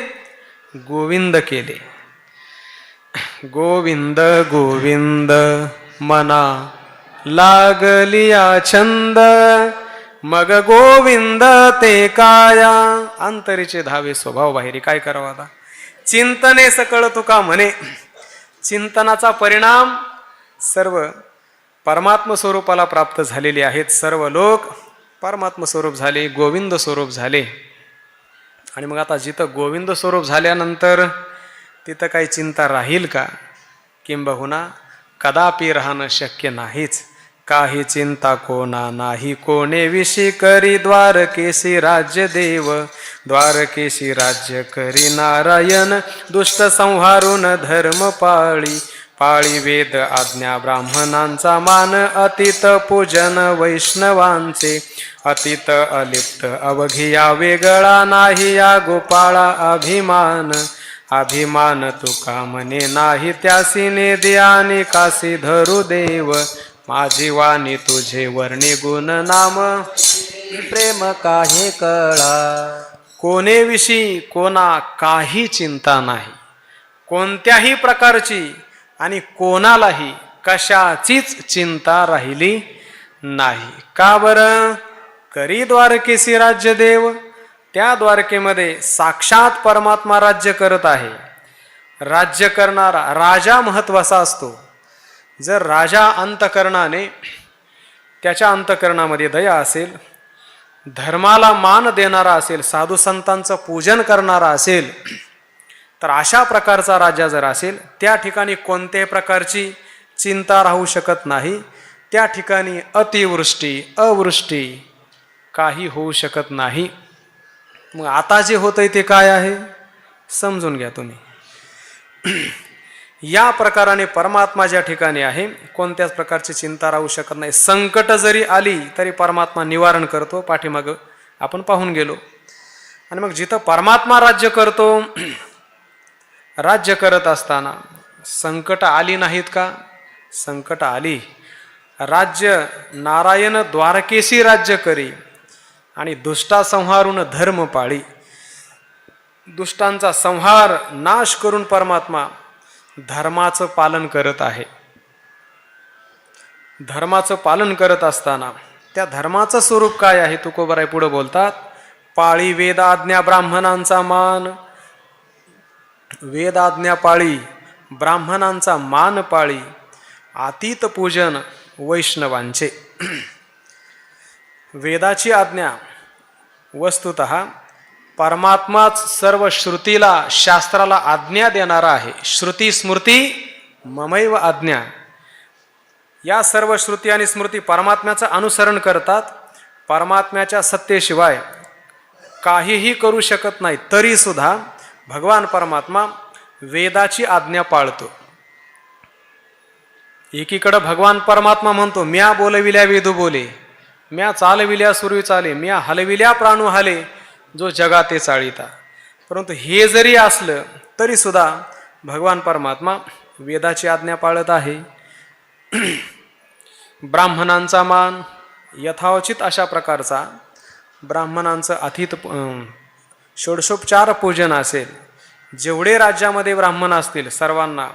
गोविंद केले. गोविंद गोविंद मना लागलिया छंद, मग गोविंद ते काया अंतरीचे धावे स्वभाव बाहेरी. काय करावं आता? चिंतने सकळ तुका म्हणे. चिंतनाचा परिणाम सर्व परमात्म स्वरूपाला प्राप्त झालेले आहेत. सर्व लोक परमात्म स्वरूप झाले, गोविंद स्वरूप झाले. आणि मग आता जिथं गोविंद स्वरूप झाल्यानंतर तिथं काही चिंता राहील का? किंबहुना कदापि राहणं शक्य नाहीच. काही चिंता कोणा नाही, कोणे विषी करी द्वारकेशी राज्य देव. द्वारकेशी राज्य करी नारायण, दुष्ट संहारून धर्म पाळी. पाळी वेद आज्ञा ब्राह्मणांचा मान, अतीत पूजन वैष्णवांचे. अतीत अलिप्त अवघिया वेगळा नाही, या गोपाळा अभिमान. अभिमान तुका म्हणे नाही, त्यासी नेदी आणि कासी धरू देव. माझी वाणी तुझे वर्णी गुण नाम, प्रेम काहे कळा. कोणेविषयी कोणा काही चिंता नाही, कोणत्याही प्रकारची आणि कोणालाही कशाचीच चिंता राहिली नाही. का बरं? करी द्वारकेशी राज्य देव. त्या द्वारकेमध्ये साक्षात परमात्मा राज्य करत आहे. राज्य करणारा राजा महत्वाचा असतो. जर राजा अंतकरणाने, त्याच्या अंतकरणामध्ये दया असेल, धर्माला मान देणारा असेल, साधू संतांचं पूजन करणारा असेल, तर अशा प्रकारचा राजा जर असेल, त्या ठिकाणी कोणत्याही प्रकारची चिंता राहू शकत नाही. त्या ठिकाणी अतिवृष्टी अवृष्टी काही होऊ शकत नाही. मग आता जे होतंय ते काय आहे समजून घ्या तुम्ही. या प्रकाराने परमात्मा ज्या ठिकाणी आहे, कोणत्याच प्रकारची चिंता राहू शकत नाही. संकट जरी आली तरी परमात्मा निवारण करतो. पाठीमागं आपण पाहून गेलो. आणि मग जिथं परमात्मा राज्य करतो, राज्य करत असताना संकट आली नाहीत का? संकट आली. राज्य नारायण द्वारकेशी राज्य करी आणि दुष्टा संहारून धर्म पाळी. दुष्टांचा संहार नाश करून परमात्मा धर्माचं पालन करत आहे. धर्माचं पालन करत असताना त्या धर्माचं स्वरूप काय आहे? तुकोबाराय पुढे बोलतात, पाळी वेद आज्ञा ब्राह्मणांचा मान. वेद आज्ञा पाळी, ब्राह्मणांचा मान पाळी. अतीत पूजन वैष्णवांचे. वेदाची आज्ञा वस्तुतः परमात्माच सर्व श्रुतीला, शास्त्राला आज्ञा देणारा आहे. श्रुती स्मृती ममैव आज्ञा. या सर्व श्रुती आणि स्मृती परमात्म्याचं अनुसरण करतात. परमात्म्याच्या सत्तेशिवाय काहीही करू शकत नाही. तरी सुद्धा भगवान परमात्मा वेदाची आज्ञा पाळतो. एकीकडे भगवान परमात्मा म्हणतो, म्या बोलविल्या वेदू बोले, म्या चालविल्या सुरवी चाले, म्या हलविल्या प्राणू हाले, जो जगाते चाळीता. परंतु हे जरी असलं तरी सुद्धा भगवान परमात्मा वेदाची आज्ञा पाळत आहे. ब्राह्मणांचा मान, यथावचित अशा प्रकारचा ब्राह्मणांचं अतिथ षोडशोपचार पूजन असेल. जेवढे राज्यामध्ये ब्राह्मण असतील सर्वांना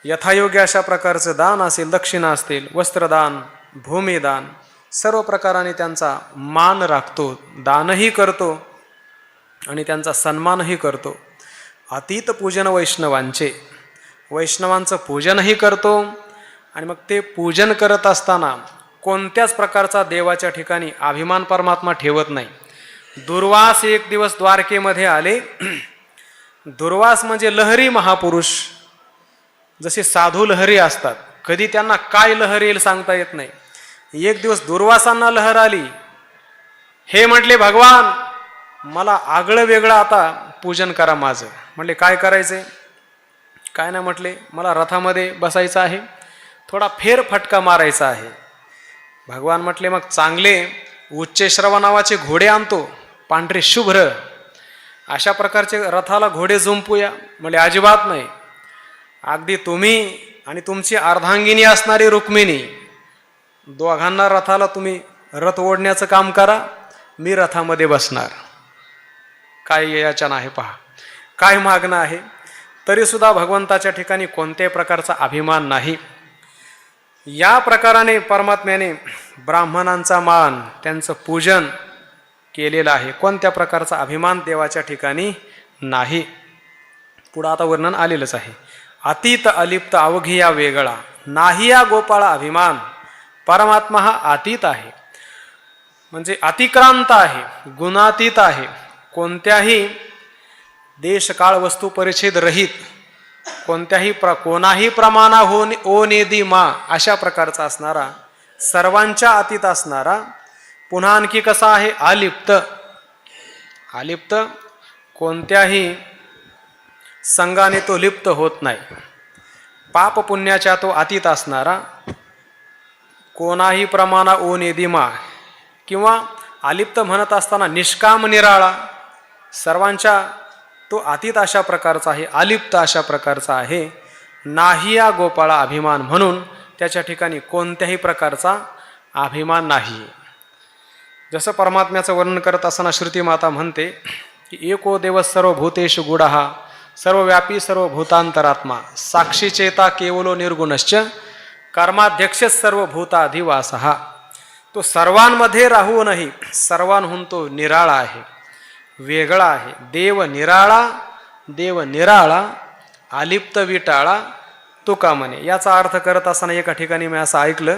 यथायोग्य अशा प्रकारचं दान असेल, दक्षिणा असतील, वस्त्रदान, भूमिदान, सर्व प्रकाराने त्यांचा मान राखतो, दानही करतो आणि त्यांचा सन्मानही करतो. अतीत पूजन वैष्णवांचे, वैष्णवांचं पूजनही करतो. आणि मग ते पूजन करत असताना कोणत्याच प्रकारचा देवाच्या ठिकाणी अभिमान परमात्मा ठेवत नाही. दुर्वास एक दिवस द्वारकेमध्ये आले. दुर्वास म्हणजे लहरी महापुरुष. जसे साधू लहरी असतात, कधी त्यांना काय लहर येईल सांगता येत नाही. एक दिवस दुर्वासांना लहर आली. हे म्हटले, भगवान मला आगळं वेगळं आता पूजन करा माझं. म्हटले काय करायचे? काय नाही म्हटले, मला रथामध्ये बसायचं आहे, थोडा फेरफटका मारायचा आहे. भगवान म्हटले मग चांगले उच्च श्रवा नावाचे घोडे आणतो, पांढरे शुभ्र, अशा प्रकारचे रथाला घोडे जुंपूया. म्हणजे अजिबात नाही. अगदी तुम्ही आणि तुमची अर्धांगिनी असणारी रुक्मिणी, दोघांना रथाला तुम्ही रथ ओढण्याचं काम करा, मी रथामध्ये बसणार. काय याचना आहे पहा, काय मागणं आहे. तरी सुद्धा भगवंताच्या ठिकाणी कोणत्याही प्रकारचा अभिमान नाही. या प्रकाराने परमात्म्याने ब्राह्मणांचा मान, त्यांचं पूजन केलेलं आहे. कोणत्या प्रकारचा अभिमान देवाच्या ठिकाणी नाही. पुढं आता वर्णन आलेलंच आहे. अतीत अलिप्त अवघी या वेगळा, नाही या गोपाळा अभिमान. परमात्मा हा अतीत आहे, म्हणजे अतिक्रांत आहे, गुणातीत आहे, कोणत्याही देश काळ वस्तू परिच्छेद रहित, कोणाही प्रमाणा ओ नेदी मा, अशा प्रकारचा असणारा, सर्वांच्या अतीत असणारा. पुन्हा आणखी कसा आहे, अलिप्त. अलिप्त कोणत्याही संघाने तो लिप्त होत नाही. पाप पुण्याच्या तो अतीत असणारा, कोणाही प्रमाणा ओ नेदिमा, किंवा अलिप्त म्हणत असताना निष्काम निराळा, सर्वांच्या तो अतीत अशा प्रकारचा आहे, अलिप्त अशा प्रकारचा आहे. नाही या गोपाळा अभिमान, म्हणून त्याच्या ठिकाणी कोणत्याही प्रकारचा अभिमान नाही. जसं परमात्म्याचं वर्णन करत असताना श्रुती माता म्हणते की एको देव सर्व भूतेषु गुढः, सर्वव्यापी सर्व भूतांतरात्मा, साक्षी चेता केवलो निर्गुणश्च, कर्माध्यक्ष सर्व भूताधिवासः. तो सर्वांमध्ये राहूनही सर्वांहून तो निराळा आहे, वेगळा आहे. देव निराळा अलिप्त विटाळा तुका म्हणे. याचा अर्थ करत असताना एका ठिकाणी मी असं ऐकलं,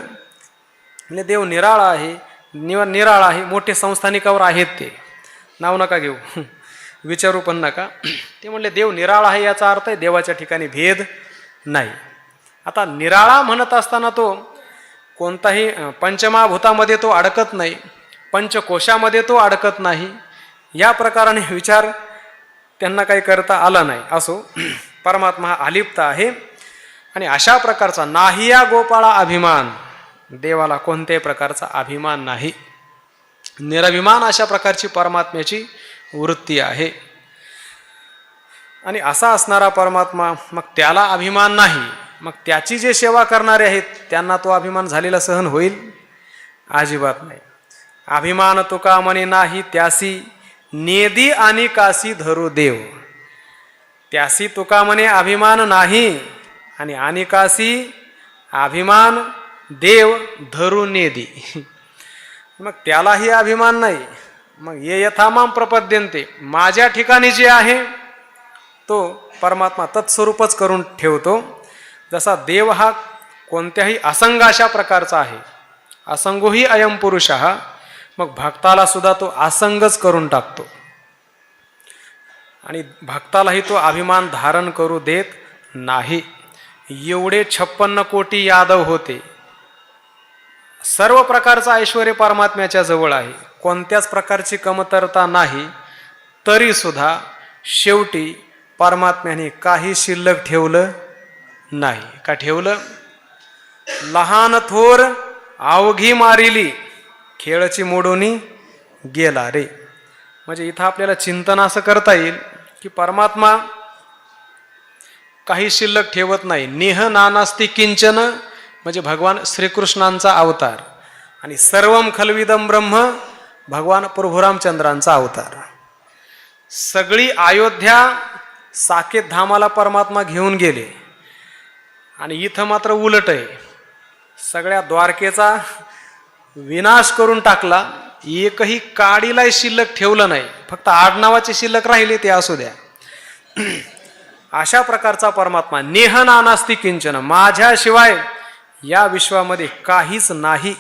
म्हणजे देव निराळा आहे, निराळा आहे. मोठे संस्थानिकावर आहेत, ते नाव नका घेऊ, विचारू पण नका. ते म्हणले देव निराळा आहे, याचा अर्थ आहे देवाच्या ठिकाणी भेद नाही. आता निराळा म्हणत असताना तो कोणताही पंचमहाभूतामध्ये तो अडकत नाही, पंचकोशामध्ये तो अडकत नाही. या प्रकाराने विचार त्यांना काही करता आला नाही. असो, परमात्मा हा अलिप्त आहे आणि अशा प्रकारचा नाही या गोपाळा अभिमान, देवाला कोणत्याही प्रकारचा अभिमान नाही. निरभिमान अशा प्रकारची परमात्म्याची वृत्ती आहे. आणि असा असणारा परमात्मा, मग त्याला अभिमान नाही, मग त्याची जे सेवा करणारे आहेत त्यांना तो अभिमान झालेला सहन होईल? अजिबात नाही. अभिमान तुका म्हणे नाही त्यासी, नेदी आणि कासी धरू देव. त्यासी तुका म्हणे अभिमान नाही, आणि अनिकासी अभिमान देव धरू नेदी. मग त्यालाही अभिमान नाही. मग ये यथामाम प्रपद्यन्ते, माझ्या ठिकाणी जे आहे तो परमात्मा तत्स्वरूपच करून ठेवतो. जसा देव हा कोणत्याही असंग अशा प्रकारचा आहे, असंगोही अयम पुरुषः, मग भक्ताला सुद्धा तो असंगच करून टाकतो आणि भक्तालाही तो अभिमान धारण करू देत नाही. एवढे 56 कोटी यादव होते, सर्व प्रकारचं ऐश्वर्य परमात्म्याच्या जवळ आहे, कोणत्याच प्रकारची कमतरता नाही. तरी सुद्धा शेवटी परमात्म्याने काही शिल्लक ठेवलं नाही. का ठेवलं? लहान थोर अवघी मारिली, खेळची मोडोनी गेला रे. म्हणजे इथं आपल्याला चिंतन असं करता येईल की परमात्मा काही शिल्लक ठेवत नाही. नेह नानास्ति किंचन म्हणजे भगवान श्रीकृष्णांचा अवतार, आणि सर्वम खलविदम ब्रह्म भगवान प्रभुरामचंद्रांचा अवतार. सगळी अयोध्या साकेत धामाला परमात्मा घेऊन गेले, आणि इथं मात्र उलट आहे. सगळ्या द्वारकेचा विनाश करून टाकला, एकही काडीलाही शिल्लक ठेवलं नाही, फक्त आडनावाचे शिल्लक राहिले ते असू द्या. अशा प्रकारचा परमात्मा, नेह नानास्ति किंचन, माझ्याशिवाय या विश्वामध्ये काहीच नाही.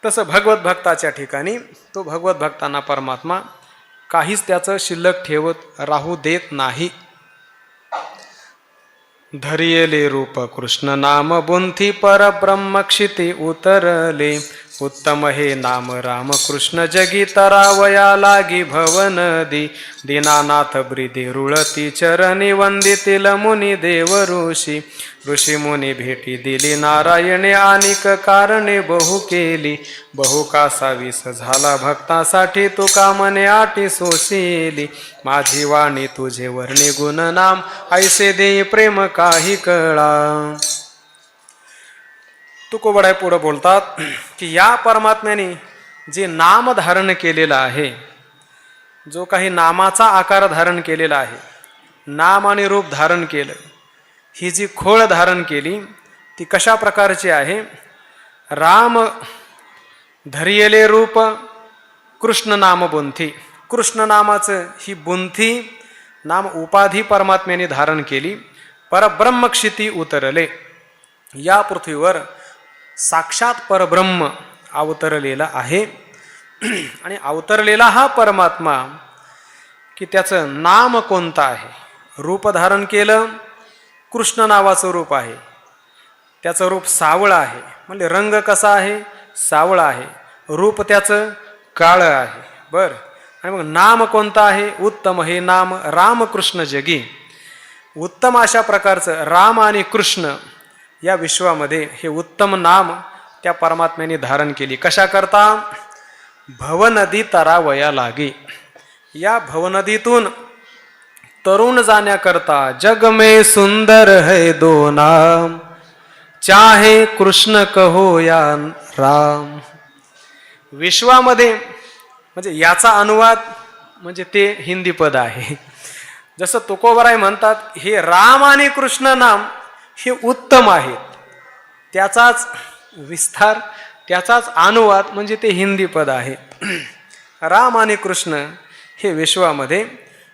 तसं भगवत भक्ताच्या ठिकाणी तो भगवत भक्तांना परमात्मा काहीच त्याचं शिल्लक ठेवत राहू देत नाही. धरियले रूप कृष्ण नाम बुंथी परब्रह्म क्षिती उतरले, उत्तम हे नाम राम कृष्ण जगी तरावया लागी भवनदी दीनानाथ ब्रिदे रुळती चरणी वंदितील मुनी देव ऋषी ऋषी मुनी भेटी दिली नारायणे अनेक कारणे बहु केली बहु कासावीस झाला भक्तासाठी तुका मने आटी सोशिली माझी वाणी तुझे वर्णी गुण नाम ऐसे देई प्रेम काही कळा. तुकोबराय पुढे बोलतात की या परमात्म्याने जे नाम धारण केलेलं आहे, जो काही नामाचा आकार धारण केलेला आहे, नाम आणि रूप धारण केलं, ही जी खोळ धारण केली ती कशा प्रकारची आहे. राम धरियले रूप कृष्ण नाम बुंथी, कृष्ण नामाचं ही बुंथी नाम उपाधी परमात्म्याने धारण केली. परब्रह्म क्षिती उतरले, या पृथ्वीवर साक्षात परब्रह्म अवतरलेला आहे. आणि अवतरलेला हा परमात्मा की त्याचं नाम कोणतं आहे, रूप धारण केलं, कृष्ण नावाचं रूप आहे, त्याचं रूप सावळं आहे. म्हणजे रंग कसा आहे, सावळा आहे, रूप त्याचं काळं आहे. बर, आणि मग नाम कोणतं आहे, उत्तम हे नाम रामकृष्ण जगी. उत्तम अशा प्रकारचं राम आणि कृष्ण या विश्वामध्ये हे उत्तम नाम त्या परमात्म्याने धारण केली. कशा करता, भवनदी तरावया लागी, या भवनदीतून तरुण जाण्याकरता. जग में सुंदर है दो नाम, चाहे कृष्ण कहो या राम. विश्वामध्ये म्हणजे याचा अनुवाद म्हणजे ते हिंदी पद आहे. जसं तुकोबराय म्हणतात हे राम आणि कृष्ण नाम हे उत्तम आहेत, त्याचाच विस्तार, त्याचाच अनुवाद म्हणजे ते हिंदी पद आहे. राम आणि कृष्ण हे विश्वामध्ये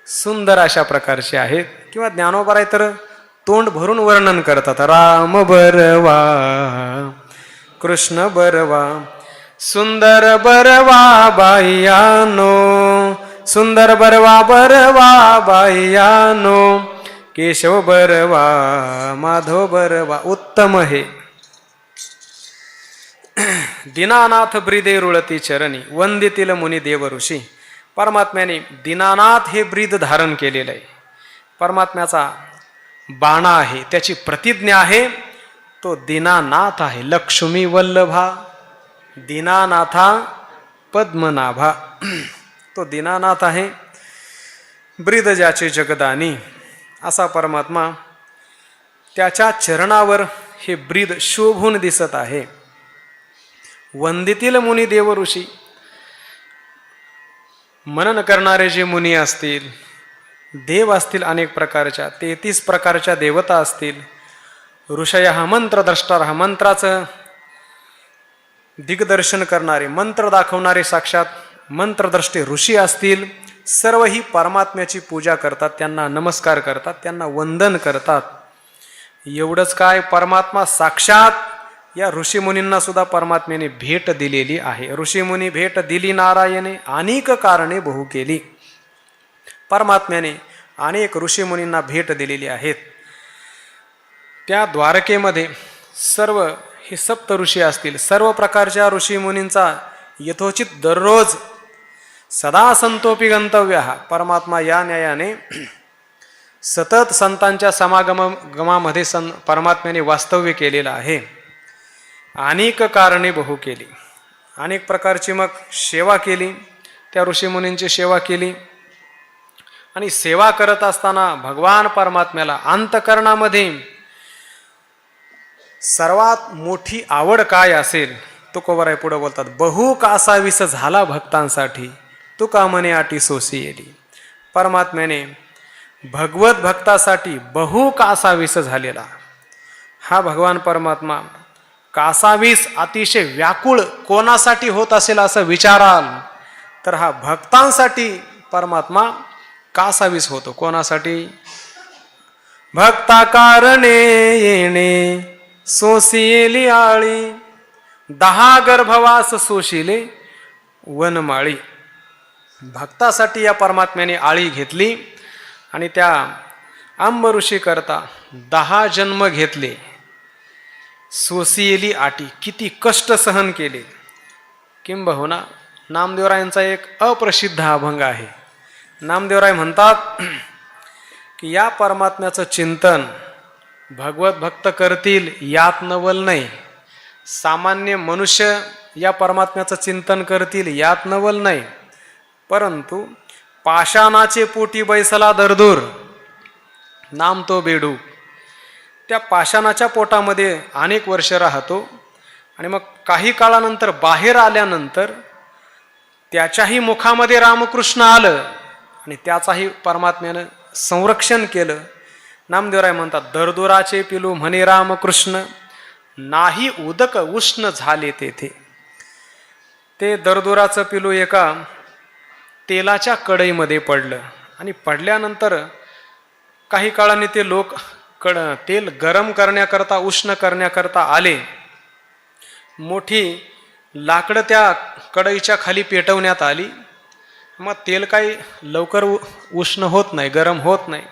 सुंदर अशा प्रकारचे आहेत. किंवा ज्ञानोबराय तर तोंड भरून वर्णन करतात. राम बरवा कृष्ण बरवा, सुंदर बरवा बाह्यानो, सुंदर बरवा बरवा बाह्यानो, केशव बरवा माधव बरवा. उत्तम हे दीनानाथ ब्रिदे रुळती चरणी वंदितील मुनी देव ऋषी. परमात्म्याने दीनानाथ हे ब्रीद धारण केलेलं आहे. परमात्म्याचा बाणा आहे, त्याची प्रतिज्ञा आहे, तो दीनानाथ आहे. लक्ष्मी वल्लभा दीनानाथा पद्मनाभा, तो दीनानाथ आहे. ब्रीद ज्याचे जगदानी असा परमात्मा, त्याच्या चरणावर हे ब्रीद शोभून दिसत आहे. वंदितील मुनी देव ऋषी, मनन करणारे जे मुनी असतील, देव असतील अनेक प्रकारच्या, 33 प्रकारच्या देवता असतील, ऋषय हा मंत्रद्रष्टार, हा मंत्राचं दिग्दर्शन करणारे, मंत्र दाखवणारे साक्षात मंत्रद्रष्टे ऋषी असतील. सर्व ही परमात्म्याची पूजा करतात, त्यांना नमस्कार करतात, त्यांना वंदन करतात. एवढंच काय, परमात्मा साक्षात या ऋषीमुनींना सुद्धा परमात्म्याने भेट दिलेली आहे. ऋषीमुनी भेट दिली नारायणे, अनेक कारणे बहु केली. परमात्म्याने अनेक ऋषीमुनींना भेट दिलेली आहेत. त्या द्वारकेमध्ये सर्व हे सप्त ऋषी असतील, सर्व प्रकारच्या ऋषीमुनींचा यथोचित दररोज सदा संतोपी गंतव्य हा परमात्मा या न्यायाने सतत संतांच्या समागमामध्ये परमात्म्याने वास्तव्य केलेलं आहे. अनेक कारणे बहु केली, अनेक प्रकारची मग सेवा केली, त्या ऋषीमुनींची सेवा केली. आणि सेवा करत असताना भगवान परमात्म्याला अंतकरणामध्ये सर्वात मोठी आवड काय असेल, तुकोबराय पुढे बोलतात, बहु कासावीस झाला भक्तांसाठी तुका मने आटी सोसी येली. परमात्म्याने भगवत भक्तासाठी बहु कासावीस झालेला हा भगवान परमात्मा कासावीस अतिशय व्याकुळ कोणासाठी होत असेल असं विचाराल तर हा भक्तांसाठी परमात्मा कासावीस होतो. कोणासाठी? भक्ता कारणे येणे सोसियेली आळी, 10 गर्भवास सोशिले वनमाळी. भक्तासाठी या परमात्म्याने आळी घेतली आणि त्या आंब ऋषी करता 10 जन्म घेतले. सोसियेली आटी, किती कष्ट सहन केले. किंबहुना नामदेवरायांचा एक अप्रसिद्ध अभंग आहे. नामदेवराय म्हणतात की या परमात्म्याचं चिंतन भगवत भक्त करतील यात नवल नाही. सामान्य मनुष्य या परमात्म्याचं चिंतन करतील यात नवल नाही, परंतु पाषाणाचे पोटी बैसला दरदूर नाम तो बेडू, त्या पाषाणाच्या पोटामध्ये अनेक वर्ष राहतो आणि मग काही काळानंतर बाहेर आल्यानंतर त्याच्याही मुखामध्ये रामकृष्ण आलं आणि त्याचाही परमात्म्यानं संरक्षण केलं. नामदेवराय म्हणतात दरदुराचे पिलू म्हणे रामकृष्ण, नाही उदक उष्ण झाले तेथे. ते दरदुराचं पिलू एका तेलाच्या कढईमध्ये पडलं आणि पडल्यानंतर काही काळाने ते लोक तेल गरम करण्याकरता उष्ण करण्याकरता आले. मोठी लाकडं त्या कढईच्या खाली पेटवण्यात आली. मग तेल काही लवकर उष्ण होत नाही, गरम होत नाही.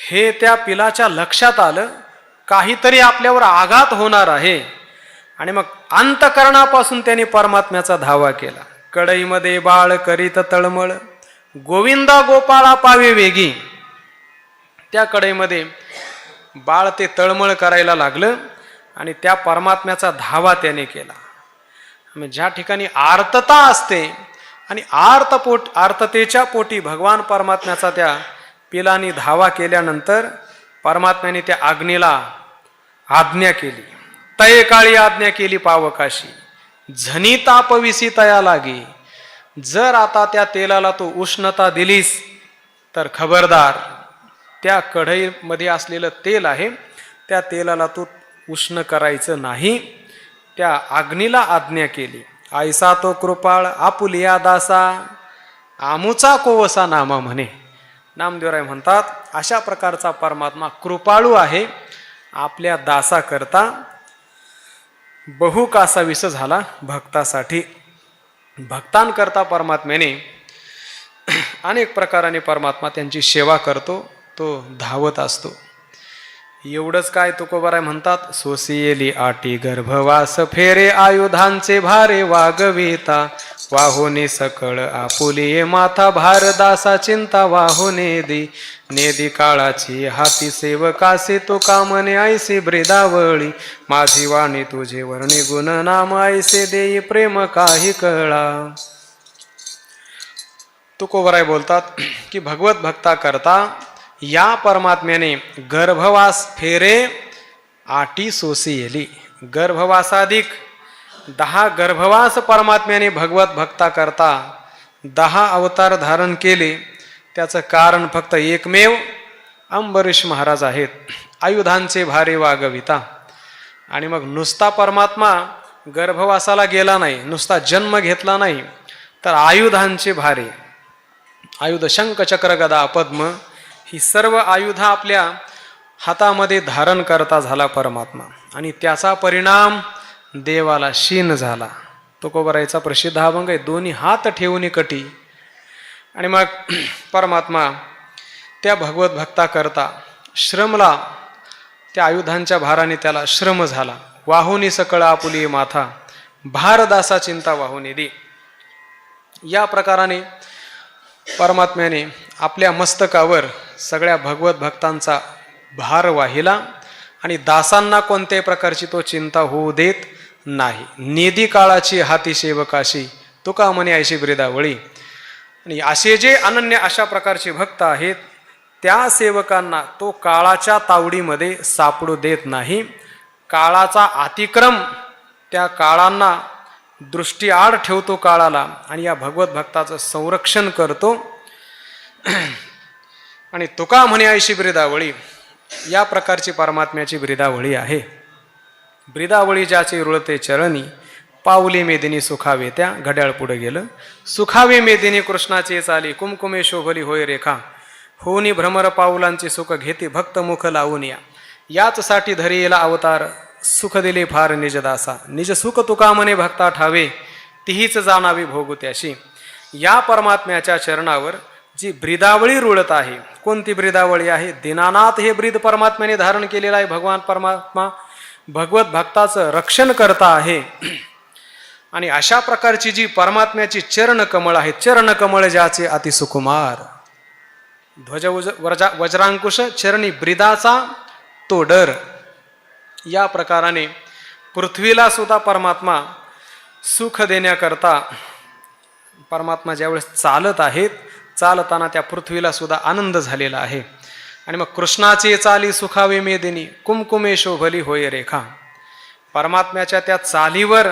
हे त्या पिलाच्या लक्षात आलं काहीतरी आपल्यावर आघात होणार आहे आणि मग अंतकरणापासून त्यांनी परमात्म्याचा धावा केला. कढईमध्ये बाळ करीत तळमळ, गोविंदा गोपाळा पावे वेगी. त्या कढईमध्ये बाळ ते तळमळ करायला लागलं आणि त्या परमात्म्याचा धावा त्याने केला. ज्या ठिकाणी आर्तता असते आणि आर्ततेच्या पोटी भगवान परमात्म्याचा त्या पिलानी धावा केल्यानंतर परमात्म्याने त्या अग्नीला आज्ञा केली. तय काळी आज्ञा केली पावकाशी, झनी तापविसी तया लागी. जर आता त्या तेलाला तू उष्णता दिलीस तर खबरदार, त्या कढईमध्ये असलेलं तेल आहे त्या तेलाला तू उष्ण करायचं नाही. त्या अग्नीला आज्ञा केली. ऐसा तो कृपाळ आपुलिया दासा, आमुचा कोवसा नामा म्हणे. नामदेवराय म्हणतात अशा प्रकारचा परमात्मा कृपाळू आहे. आपल्या दासाकरता बहु कासावीस झाला भक्तासाठी. भक्तांकरता परमात्म्याने अनेक प्रकाराने परमात्मा त्यांची सेवा करतो, तो धावत असतो. एवढंच काय तुकोबाराय म्हणतात सोसियेली आटी गर्भवास फेरे आयुधांचे भारे वागविता, वाहुने सकळ आपुलिये माथा भारदासा चिंता वाहुने दी. नेदी काळाची हाती सेवकासे तो कामने ऐसे ब्रेदावळी, माझी वाणी तुझे वर्णी गुण नाम ऐसे देई प्रेम काही कळा. तुकोबाराय बोलतात की भगवत भक्ता करता या परमात्म्याने गर्भवास फेरे आटी सोसियेली. गर्भवासाधिक 10 गर्भवास परमात्म्याने भगवत भक्ता करता 10 अवतार धारण केले. त्याचं कारण फक्त एकमेव अंबरीश महाराज आहेत. आयुधांचे भारे वागविता. आणि मग नुसता परमात्मा गर्भवासाला गेला नाही, नुसता जन्म घेतला नाही, तर आयुधांचे भारे, आयुध शंख चक्र गदा पद्म, ही सर्व आयुध आपल्या हातामध्ये धारण करता झाला परमात्मा. आणि त्याचा परिणाम देवाला शीन झाला. तुकोबारायचा प्रसिद्ध अभंग आहे, दोन्ही हात ठेवून कटी. आणि मग परमात्मा त्या भगवत भक्ता करता श्रमला, त्या आयुधांच्या भाराने त्याला श्रम झाला. वाहुनी सकळ आपुली माथा, भारदासा चिंता वाहुनी दी. या प्रकाराने परमात्म्याने आपल्या मस्तकावर सगळ्या भगवत भक्तांचा भार वाहिला आणि दासांना कोणत्याही प्रकारची तो चिंता होऊ देत नाही. नेदी काळाची हाती सेवकाशी, तुका म्हणे ऐशी ब्रेदावळी. आणि असे जे अनन्य अशा प्रकारचे भक्त आहेत त्या सेवकांना तो काळाच्या तावडीमध्ये सापडू देत नाही. काळाचा अतिक्रम त्या काळांना दृष्टी आड ठेवतो काळाला, आणि या भगवत भक्ताचं संरक्षण करतो. आणि तुका म्हणे ऐशी ब्रेदावळी, या प्रकारची परमात्म्याची ब्रेदावळी आहे. ब्रेदावळी ज्याचे रुळते चरणी, पाऊले मेदिनी सुखावे. त्या घड्याळ पुढे गेलं. सुखावे मेदिनी कृष्णाचे चाली, कुमकुमे शोभली होय रेखा. होनी भ्रमर पाऊलांचे सुख घेते भक्त मुख लावून या. याच साठी धरी येला अवतार, सुख दिले फार निजदासा. निज सुख तुका म्हणे भक्ता ठावे, तीच जाणावी भोगू त्याशी. या परमात्म्याच्या चरणावर जी ब्रीदावळी रुळत आहे, कोणती ब्रीदावळी आहे? दीनानाथ हे ब्रीद परमात्म्याने धारण केलेला आहे. भगवान परमात्मा भगवत भक्ताचं रक्षण करता आहे. आणि अशा प्रकारची जी परमात्म्याची चरणकमळ आहेत, चरणकमळ ज्याचे अतिसुकुमार, ध्वज वज्रांकुश चरणी ब्रिदाचा तो डर, या प्रकाराने पृथ्वीला सुद्धा परमात्मा सुख देण्याकरता परमात्मा ज्यावेळेस चालत आहेत, चालताना त्या पृथ्वीला सुद्धा आनंद झालेला आहे. आणि मग कृष्णाचे चाली सुखावे मेदिनी कुमकुमे शोभली होय रेखा. परमात्म्याच्या त्या चालीवर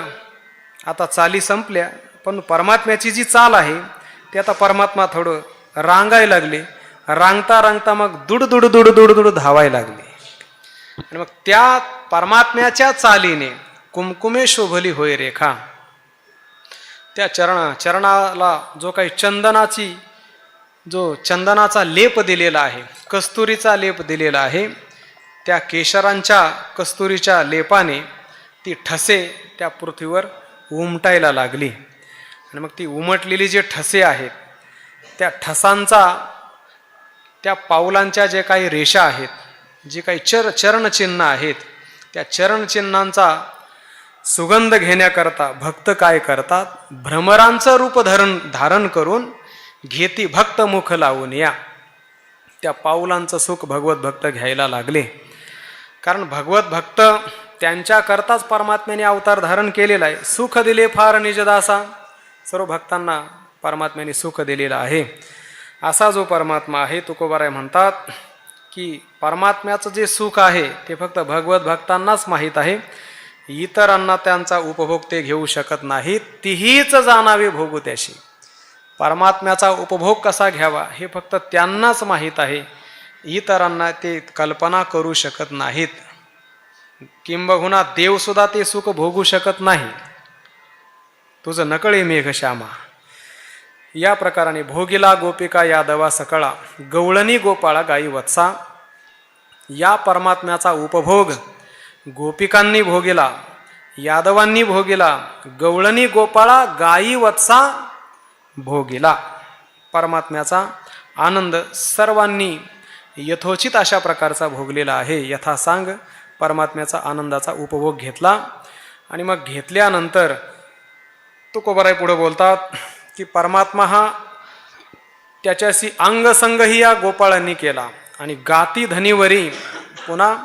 आता चाली संपल्या, पण परमात्म्याची जी चाल आहे ती आता परमात्मा थोडं रांगायला लागले. रांगता रांगता मग दुड दुड दुड दुड दुड धावायला लागले. आणि मग त्या परमात्म्याच्या चालीने कुमकुमे शोभली होय रेखा, त्या चरणाला जो काही चंदनाचा लेप दिलेला आहे, कस्तुरीचा लेप दिलेला आहे, त्या केशरांच्या कस्तुरीच्या लेपाने ती ठसे त्या पृथ्वीवर उमटायला लागली. आणि मग ती उमटलेली जे ठसे आहेत, त्या ठसांचा, त्या पावलांच्या जे काही रेषा आहेत, जे काही चरणचिन्ह आहेत, त्या चरणचिन्हांचा सुगंध घेण्याकरता भक्त काय करतात, भ्रमरांचं रूप धारण करून घेती भक्त मुख लावून या. त्या पाऊलांचं सुख भगवत भक्त घ्यायला लागले. कारण भगवत भक्त त्यांच्याकरताच परमात्म्याने अवतार धारण केलेला आहे. सुख दिले फार निजदासा, सर्व भक्तांना परमात्म्याने सुख दिलेलं आहे. असा जो परमात्मा आहे, तुकोबाराय म्हणतात की परमात्म्याचं जे सुख आहे ते फक्त भगवत भक्तांनाच माहीत आहे. इतरांना त्यांचा उपभोग ते घेऊ शकत नाहीत. तीहीच जाणावे भोगू त्याशी. परमात्म्याचा उपभोग कसा घ्यावा हे फक्त त्यांनाच माहीत आहे. इतरांना ते कल्पना करू शकत नाहीत. किंबहुना देवसुद्धा ते सुख भोगू शकत नाही. तुझं नकळे मेघश्यामा. या प्रकाराने भोगिला गोपिका यादवा सकळा, गवळणी गोपाळा गाई वत्सा. या परमात्म्याचा उपभोग गोपिकांनी भोगिला, यादवांनी भोगिला, गवळणी गोपाळा गाई वत्सा भोगिला. परमात्म्याचा आनंद सर्वांनी यथोचित अशा प्रकारचा भोगलेला आहे. यथासांग परमात्म्याचा आनंदाचा उपभोग घेतला. आणि मग घेतल्यानंतर तुकोबाराय पुढे बोलतात की परमात्मा हा त्याच्याशी अंगसंगही या गोपाळांनी केला. आणि गाती धनीवरी पुन्हा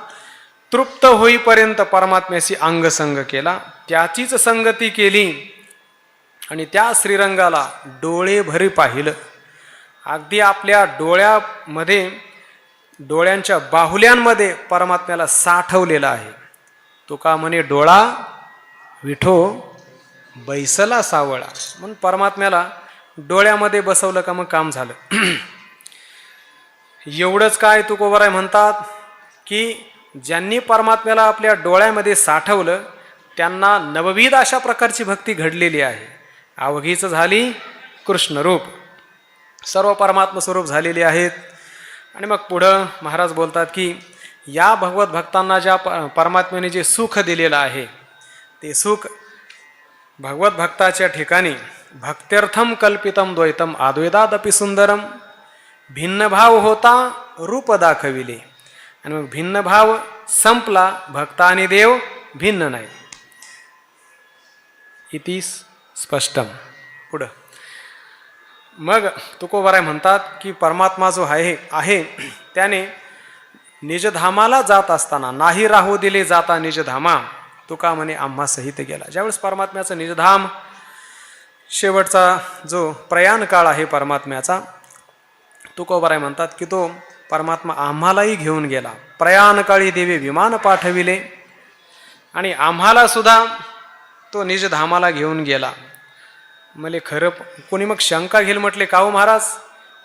तृप्त होईपर्यंत परमात्म्याशी अंगसंग केला, त्याचीच संगती केली. आणि त्या श्रीरंगाला डोळे भरी पाहिलं. अगदी आपल्या डोळ्यामध्ये, डोळ्यांच्या बाहुल्यांमध्ये परमात्म्याला साठवलेला आहे. तुका म्हणे डोळा विठो बैसला सावळा. म्हणून परमात्म्याला डोळ्यामध्ये बसवलं का मग काम झालं. एवढंच काय तुकोबाराय म्हणतात की ज्यांनी परमात्म्याला आपल्या डोळ्यामध्ये साठवलं त्यांना नवविध अशा प्रकारची भक्ती घडलेली आहे. अवघीच झाली कृष्णरूप, सर्व परमात्मा स्वरूप झालेली आहेत. आणि मग पुढं महाराज बोलतात की या भगवत भक्तांना ज्या परमात्म्याने जे सुख दिलेलं आहे ते सुख भगवत भक्ताच्या ठिकाणी भक्त्यर्थम कल्पितम द्वैतम अद्वैतादपि सुंदरम. भिन्न भाव होता रूप दाखविले. आणि मग भिन्न भाव संपला, भक्त आणि देव भिन्न नाही. इति स्पष्टम. पुढं मग तुकोबाराय म्हणतात की परमात्मा जो आहे त्याने निजधामाला जात असताना नाही राहू दिले जाता निजधामा. तुका म्हणे आम्हा सहित गेला. ज्यावेळेस परमात्म्याचं निजधाम, शेवटचा जो प्रयाण काळ आहे परमात्म्याचा, तुकोबाराय म्हणतात की तो परमात्मा आम्हालाही घेऊन गेला. प्रयाणकाळी देवी विमान पाठविले आणि आम्हाला सुद्धा तो निजधामाला घेऊन गेला. मले खरं कोणी मग शंका घेईल, म्हटले का हो महाराज,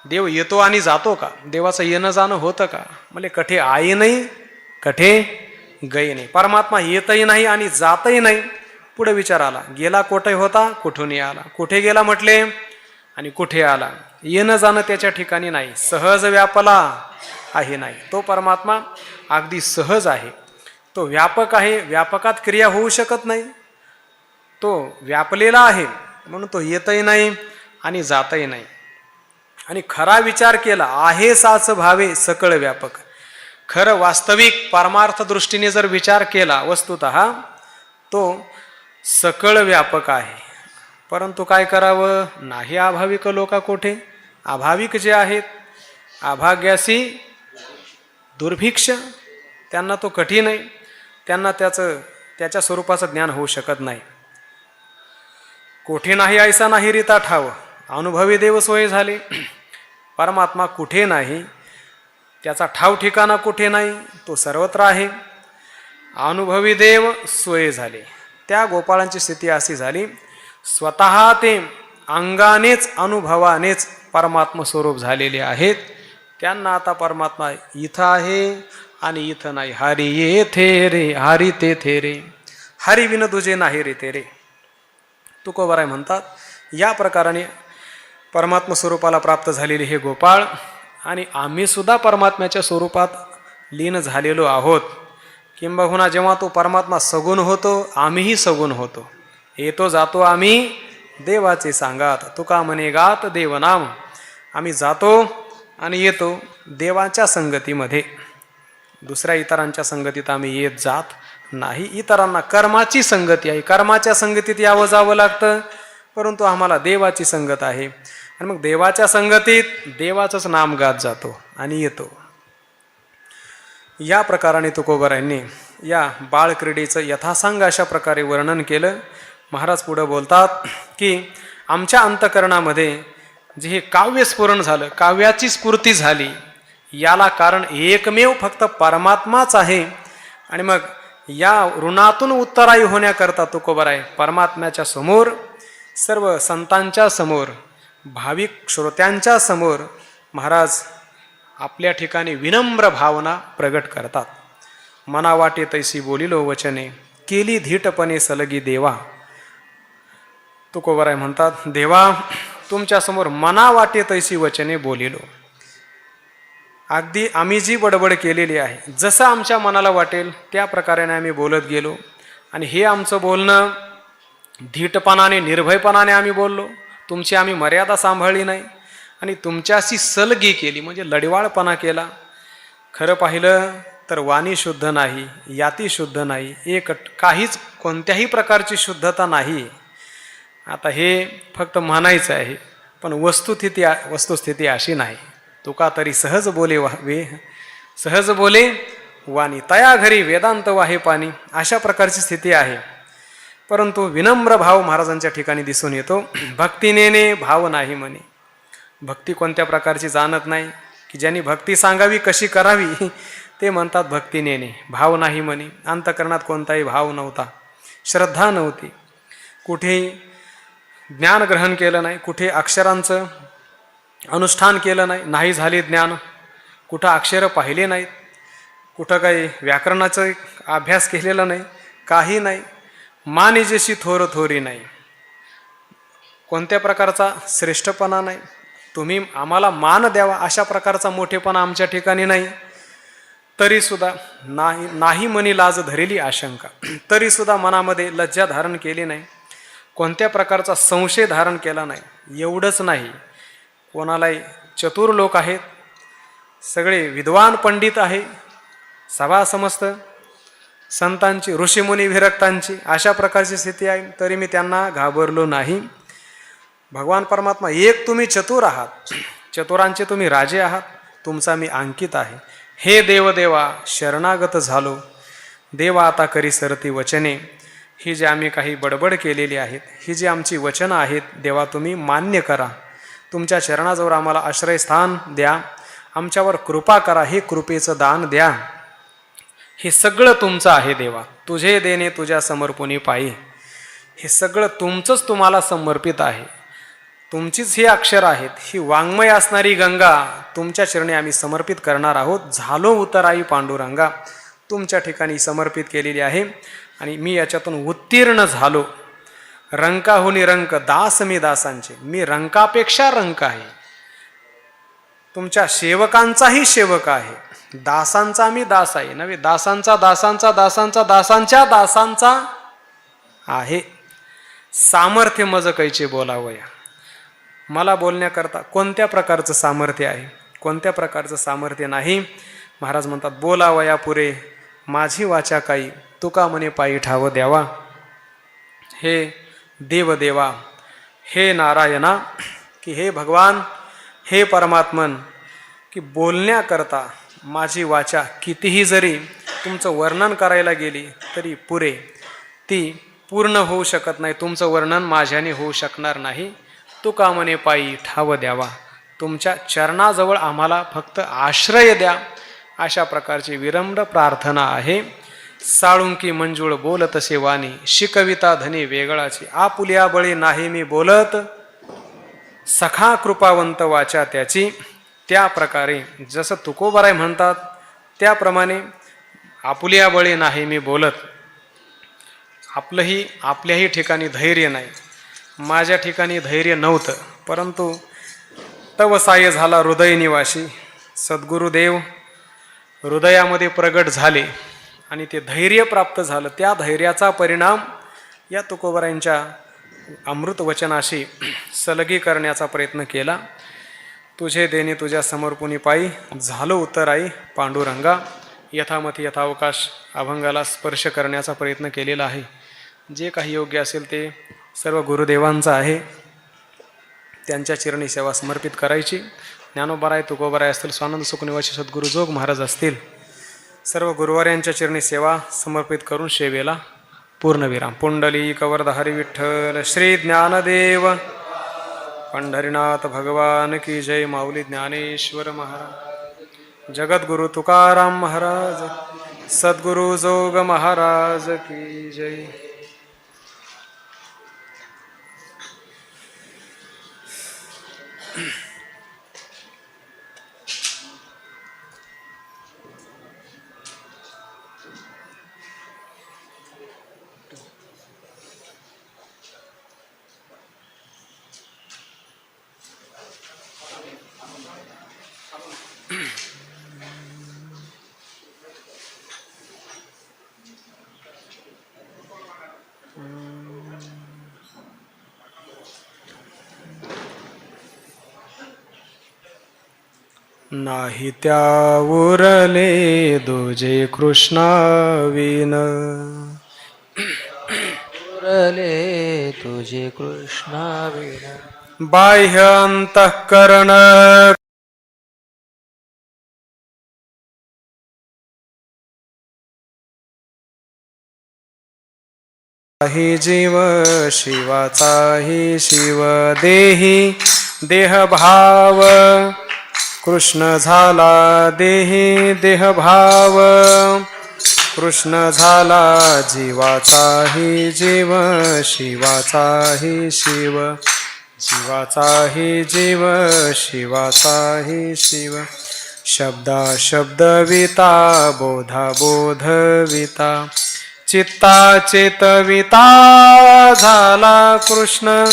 देव येतो आणि जातो का? देवाचं येणं जाणं होतं का? मले कठे आई नाही कठे गई नाही. परमात्मा येतही नाही आणि जातही नाही. पुढे विचार आला, गेला कोठे होता, कुठून आला, कुठे गेला म्हटले आणि कुठे आला. येणं जाणं त्याच्या ठिकाणी नाही, सहज व्यापला आहे नाही. तो परमात्मा अगदी सहज आहे, तो व्यापक आहे. व्यापकात क्रिया होऊ शकत नाही, तो व्यापलेला आहे म्हणून तो येतही नाही आणि जातही नाही. आणि खरा विचार केला, आहे साच भावे सकळ व्यापक. खरं वास्तविक परमार्थ दृष्टीने जर विचार केला वस्तुतः तो सकळ व्यापक आहे. परंतु काय करावं, नाही अभाविक लोका कोठे. अभाविक जे आहेत, अभाग्यासी दुर्भिक्ष, त्यांना तो कठीण आहे, त्यांना त्याच्या स्वरूपाचं ज्ञान होऊ शकत नाही. कोठे नाही ऐसा नाही रीता ठाव, अनुभवी देव सोय झाले. परमात्मा कुठे नाही, त्याचा ठाव ठिकाणा कुठे नाही, तो सर्वत्र आहे. अनुभवी देव सोय झाले. त्या गोपाळांची स्थिती अशी झाली, स्वतः ते अंगानेच अनुभवानेच परमात्मा स्वरूप झालेले आहेत. त्यांना आता परमात्मा इथं आहे आणि इथं नाही. हरी येथे रे, हरी तेथे रे, हरी विन तुझे नाही रे ते रे. तुकोबाराय म्हणतात, या प्रकाराने परमात्मा स्वरूपाला प्राप्त झालेले हे गोपाळ आणि आम्ही सुद्धा परमात्म्याच्या स्वरूपात लीन झालेलो आहोत. किंबहुना जेव्हा तो परमात्मा सगुण होतो, आम्हीही सगुण होतो. येतो जातो आम्ही देवाचे सांगात, तुका म्हणे गात देवनाम. आम्ही जातो आणि येतो देवाच्या संगतीमध्ये. दुसऱ्या इतरांच्या संगतीत आम्ही येत जात नाही. इतरांना कर्माची संगती आहे, कर्माच्या संगतीत यावं जावं लागतं, परंतु आम्हाला देवाची संगत आहे. आणि मग देवाच्या संगतीत देवाचंच नाम गात जातो आणि येतो. या प्रकाराने तुकोबारायांनी या बाळक्रीडेचं यथासांग अशा प्रकारे वर्णन केलं. महाराज पुढं बोलतात की आमच्या अंतकरणामध्ये जे हे काव्य स्फुरण झालं, काव्याची स्फूर्ती झाली, याला कारण एकमेव फक्त परमात्माच आहे. आणि मग या ऋणातून उत्तरायी होण्याकरता तुकोबाराय परमात्म्याच्या समोर, सर्व संतांच्या समोर, भाविक श्रोत्यांच्या समोर महाराज आपल्या ठिकाणी विनम्र भावना प्रगट करतात. मना वाटे तैसी बोलिलो वचने, केली धीटपणे सलगी देवा. तुकोबाराय म्हणतात, देवा तुमच्यासमोर मना वाटे तैसी वचने बोलिलो. अगदी आम्ही जी बडबड केलेली आहे, जसं आमच्या मनाला वाटेल त्या प्रकाराने आम्ही बोलत गेलो. आणि हे आमचं बोलणं धीटपणाने, निर्भयपणाने आम्ही बोललो. तुमची आम्ही मर्यादा सांभाळली नाही आणि तुमच्याशी सलगी केली, म्हणजे लढवाळपणा केला. खरं पाहिलं तर वाणी शुद्ध नाही, याती शुद्ध नाही, काहीच कोणत्याही प्रकारची शुद्धता नाही. आता हे फक्त म्हणायचं आहे, पण वस्तुस्थिती अशी नाही. तुका तरी सहज बोले सहज बोले वाणी, तया घरी वेदांत वाहे पाणी, अशा प्रकारची स्थिती आहे. परंतु विनम्र भाव महाराजांच्या ठिकाणी दिसून येतो. भक्तीने भाव नाही म्हणे. भक्ती कोणत्या प्रकारची जाणत नाही, की ज्यांनी भक्ती सांगावी कशी करावी ते म्हणतात भक्तीने, भाव नाही म्हणे. अंतकरणात कोणताही भाव नव्हता, श्रद्धा नव्हती, कुठेही ज्ञान ग्रहण केलं नाही, कुठे अक्षरांचं अनुष्ठान केलं नाही, नाही झाले ज्ञान, कुठं अक्षरं पाहिले नाहीत, कुठं काही व्याकरणाचं अभ्यास केलेला नाही, काही नाही. मानिजेशी थोर थोरी नाही, कोणत्या प्रकारचा श्रेष्ठपणा नाही. तुम्ही आम्हाला मान द्यावा अशा प्रकारचा मोठेपणा आमच्या ठिकाणी नाही. तरीसुद्धा नाही मनी लाज धरेली आशंका, तरीसुद्धा मनामध्ये लज्जा धारण केली नाही, कोणत्या प्रकारचा संशय धारण केला नाही. एवढंच नाही, कोणालाही चतुर लोक आहेत, सगळे विद्वान पंडित आहे, सभा समस्त संतांची, ऋषीमुनी विरक्तांची, अशा प्रकारची स्थिती आहे, तरी मी त्यांना घाबरलो नाही. भगवान परमात्मा एक, तुम्ही चतुर आहात, चतुरांचे तुम्ही राजे आहात, तुमचा मी अंकित आहे. हे देवदेवा शरणागत झालो, देवा आता करी सरती वचने. ही जी आम्ही काही बडबड केलेली आहेत, ही जी आमची वचनं आहेत, देवा तुम्ही मान्य करा. तुमच्या चरणाजवळ आम्हाला आश्रयस्थान द्या, आमच्यावर कृपा करा, हे कृपेचं दान द्या. हे सगळं तुमचं आहे देवा, तुझे देणे तुझ्या समर्पणी पायी. हे सगळं तुमचंच तुम्हाला समर्पित आहे, तुमचीच ही अक्षर आहेत, ही वाङ्मय असणारी गंगा तुमच्या चरणी आम्ही समर्पित करणार आहोत. झालो उतराई पांडुरंगा, तुमच्या ठिकाणी समर्पित केलेली आहे. आणि मी याच्यातून उत्तीर्ण झालो. रंकाहुनी रंक, दास मी दासांचे, मी रंकापेक्षा रंक आहे, तुमच्या सेवकांचाही सेवक आहे, दासांचा मी दास आहे नव्हे, दासांचा दासांचा दासांचा दासांच्या दासांचा आहे. सामर्थ्य मज कैचे बोलावया. मला बोलण्याकरता कोणत्या प्रकारचं सामर्थ्य आहे, कोणत्या प्रकारचं सामर्थ्य नाही. महाराज म्हणतात, बोलावया पुरे माझी वाचा काही, तुका म्हणे पायी ठाव द्यावा. हे देवदेवा, हे नारायणा, की हे भगवान, हे परमात्मन, की बोलण्याकरता माझी वाचा कितीही जरी तुमचं वर्णन करायला गेली तरी पुरे, ती पूर्ण होऊ शकत नाही. तुमचं वर्णन माझ्याने होऊ शकणार नाही. तुका म्हणे पायी ठाव द्यावा, तुमच्या चरणाजवळ आम्हाला फक्त आश्रय द्या, अशा प्रकारची विनम्र प्रार्थना आहे. साळुंकी मंजुळ बोलतसे वाणी, शिकविता धनी वेगळाची, आपुल्या बळी नाही मी बोलत, सखा कृपावंत वाचा त्याची. त्या प्रकारे जसं तुकोबाराय म्हणतात त्याप्रमाणे आपुल्या बळी नाही मी बोलत. आपल्याही ठिकाणी धैर्य नाही, माझ्या ठिकाणी धैर्य नव्हतं, परंतु तव साय झाला हृदय निवासी. सद्गुरुदेव हृदयामध्ये प्रगट झाले आणि ते धैर्य प्राप्त झालं. त्या धैर्याचा परिणाम या तुकोबारायांच्या अमृत वचनाशी सलगी करण्याचा प्रयत्न केला. तुझे देणे तुझ्या समर्पणी पायी, झालो उत्तराई पांडुरंगा. यथामती यथावकाश अभंगाला स्पर्श करण्याचा प्रयत्न केलेला आहे. जे काही योग्य असेल ते सर्व गुरुदेवांचं आहे, त्यांच्या चरणी सेवा समर्पित करायची. ज्ञानोबाराय, तुकोबाराय असतील, स्वानंद सुखनिवासी सद्गुरू जोग महाराज असतील, सर्व गुरुवार्यांच्या चरणी सेवा समर्पित करून सेवेला पूर्णविराम. पुंडलिक वरदहरी विठ्ठल श्री ज्ञानदेव पंढरीनाथ भगवान की जय. माऊली ज्ञानेश्वर महाराज, जगद्गुरु तुकाराम महाराज, सद्गुरु जोग महाराज की जय. नाही त्या उरले दुजे कृष्णाविन, उरले तुझे कृष्णाविना, बाह्य अंतःकरण ही जीव शिवाचाही शिव देही देहभाव, कृष्ण झाला देही देहभाव, कृष्ण झाला जीवाचाही जीव शिवाचाही शिव, जीवाचाही जीव शिवाचाही शिव. शब्दा शब्दविता बोधा बोधविता, चित्ता चेतविता झाला कृष्ण,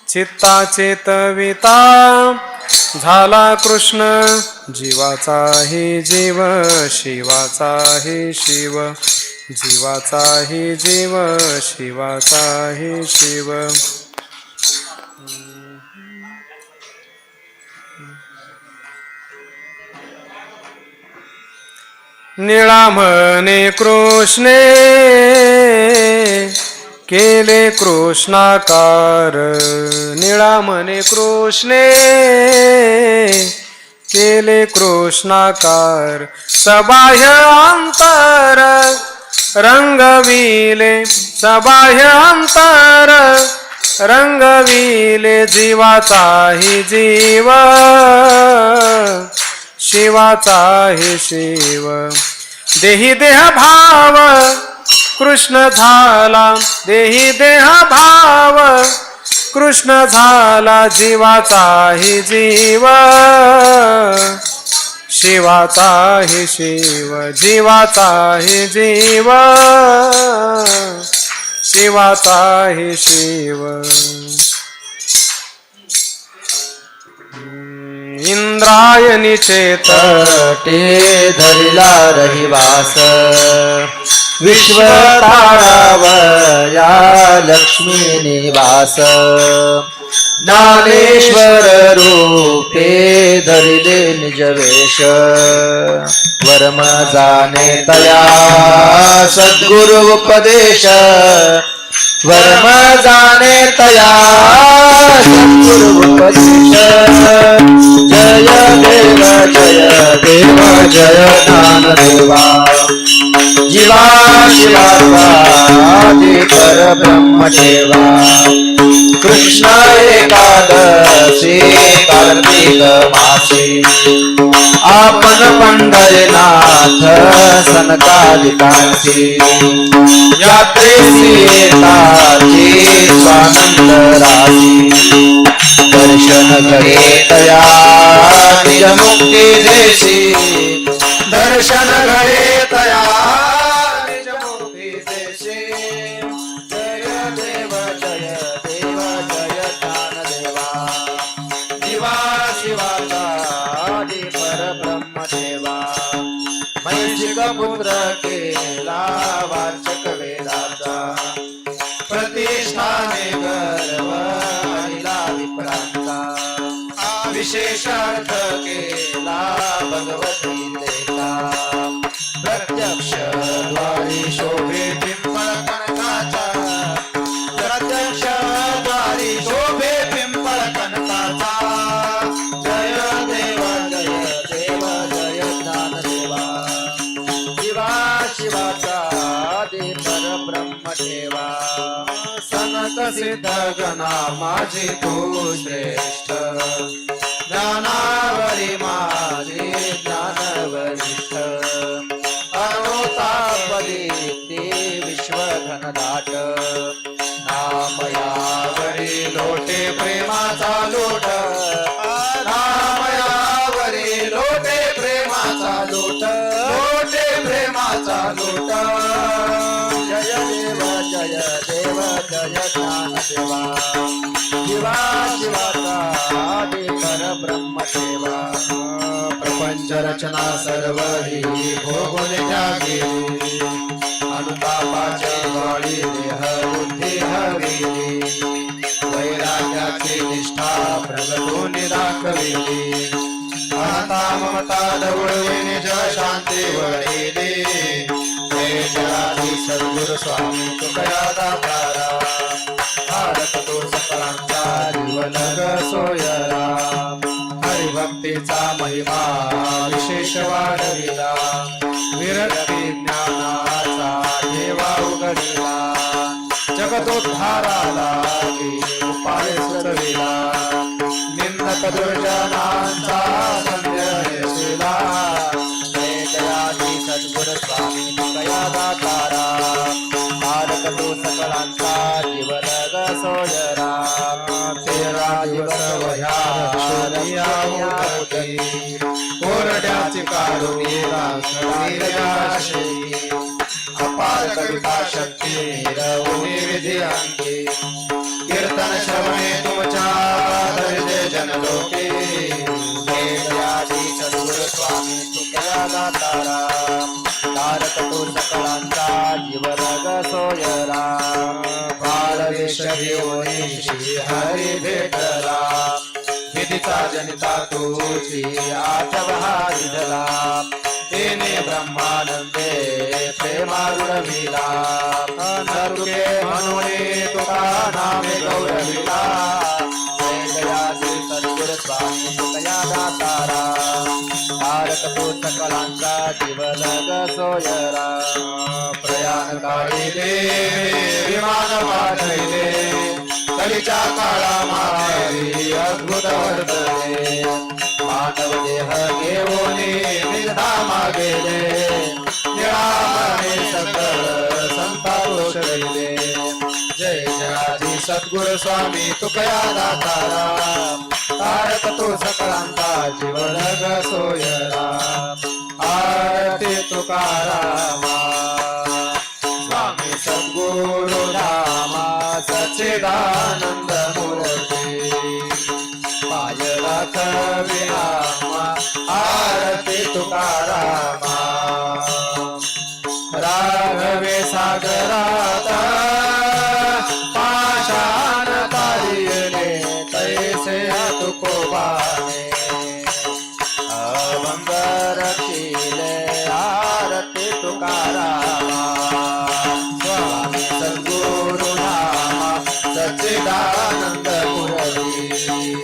चित्ता चेतविता झाला कृष्ण, जीवाचाही जीव शिवाचाही शिव, जीवाचाही जीव शिवाचाही शिव. निळा म्हणे कृष्णे केले कृष्णाकार, निळा म्हणे कृष्णे केले कृष्णाकार, सबाह्य अंतर रंगविले, सबाह्य अंतर रंगविले, जीवाचाही जीव शिवाचाही शिव. देही देह भाव कृष्ण झाला, देही देह भाव कृष्ण झाला, जीवाचाही जीव शिवाचाही शिव, जीवाचाही जीव शिवाचाही शिव. इंद्रायणी चेत तटे धरिला रहिवास, विश्वतारावया लक्ष्मी निवास, ज्ञानेश्वर रूपे धरिले निज वेश, वर्म जाने तया सद्गुरु उपदेश, वर्म जाणे तया सद्गुरु उपदेश जय देव जय ज्ञानदेवा जीवा शिवाचा आदि परब्रह्म देवा कृष्ण एकादशी कार्तिक मासी आपण पंढरीनाथ सनकादिकांची यात्रेसी येताची स्वानंद राशी दर्शन घडे तया निज मुक्ती देशी दर्शन घडे तया निज मुक्ती देशी जय देव जय ज्ञानदेवा जीवा शिवाचा आदि परब्रह्म देवा मैशिक पुत्र केला वाचक वेदाचा प्रतिष्ठाने गर्व आणिला विप्रांचा विशेष अर्थ केला भगवती देता प्रत्यक्ष द्वारी शोभे पिंपळ कनकाचा प्रत्यक्ष द्वारी शोभे पिंपळ कनकाचा जय देव जय ज्ञानदेवा शिवा शिवाचा आदि परब्रह्म देवा सनत सिद्ध गणा माझी तू श्रेष्ठ ज्ञानावरी माझे ज्ञानवरिष्ठ अनोतापदी ते विश्वघन दाट नामयावरी लोटे प्रेमाचा लोट नामयावरी लोटे प्रेमाचा लोट लोटे प्रेमाचा लोट जय देव जय ज्ञानदेवा शिवा शिवाचा आदि परब्रह्म देवा प्रपंच रचना सर्व ही भोगुन त्यागी अनुतापाचे गळी देह बुद्धी हविली वैराग्याची निष्ठा प्रगटून दाखविली अहंता ममता ढवळवी निज शांती वळिली जय जयादी सद्गुरु स्वामी तुकया दातारा भारत तो सकलांचा जीवनग सोयरा हरिभक्तीचा महिमा विशेष वाढविला विरक्ती ज्ञानाचा देवा उघडला जगदोद्धाराला उपाय सुचविला निंदक दुर्जनांचा संदेशिला जय जयादी सद्गुरु स्वामी तुकया दातारा भारत तो सकलांचा जीवनग सोयरा 13 दिवस वह्या कोरड्याची काढून अपार कविता शक्ती रवणी विधी अंगी कीर्तन श्रवणे तुमच्या दरिद्र जनलोके जयादी सद्गुरु स्वामी तुकया दातारा तारक तो सकलांचा जीवनग सोयरा बाळवेश घेऊन श्री हरी भेटला विधीचा जनिता तुझी आठवा विधला तेने ब्रह्मानंदे प्रेमारुडविला नरुके म्हणून तुका नामे गौरविला जय जयादी सद्गुरु स्वामी तुकया दातारा तारक तो सकलांचा जीवनग सोयरा प्रयाण काढिले विमान पाठविले कलीच्या काळा मारी अद्भुत वर्तले मानव देह घेऊन निर्धामा गेले निळामणे सकळ संताप करिले जय जयादी सद्गुरु स्वामी तुकया दातारा तारक तो सकळांचा जीवनग सोयरा आरती तुकारामा स्वामी सद्गुरु रामा सच्चिदानंद मूर्ती पाय राखविरामा आरती तुकारामा राघवे सागरात पाषाण तारियले तैसे तुकोबाने अभंग रखिले आरती तुकारामा स्वामी सद्गुरु सच्चिदानंद मुरली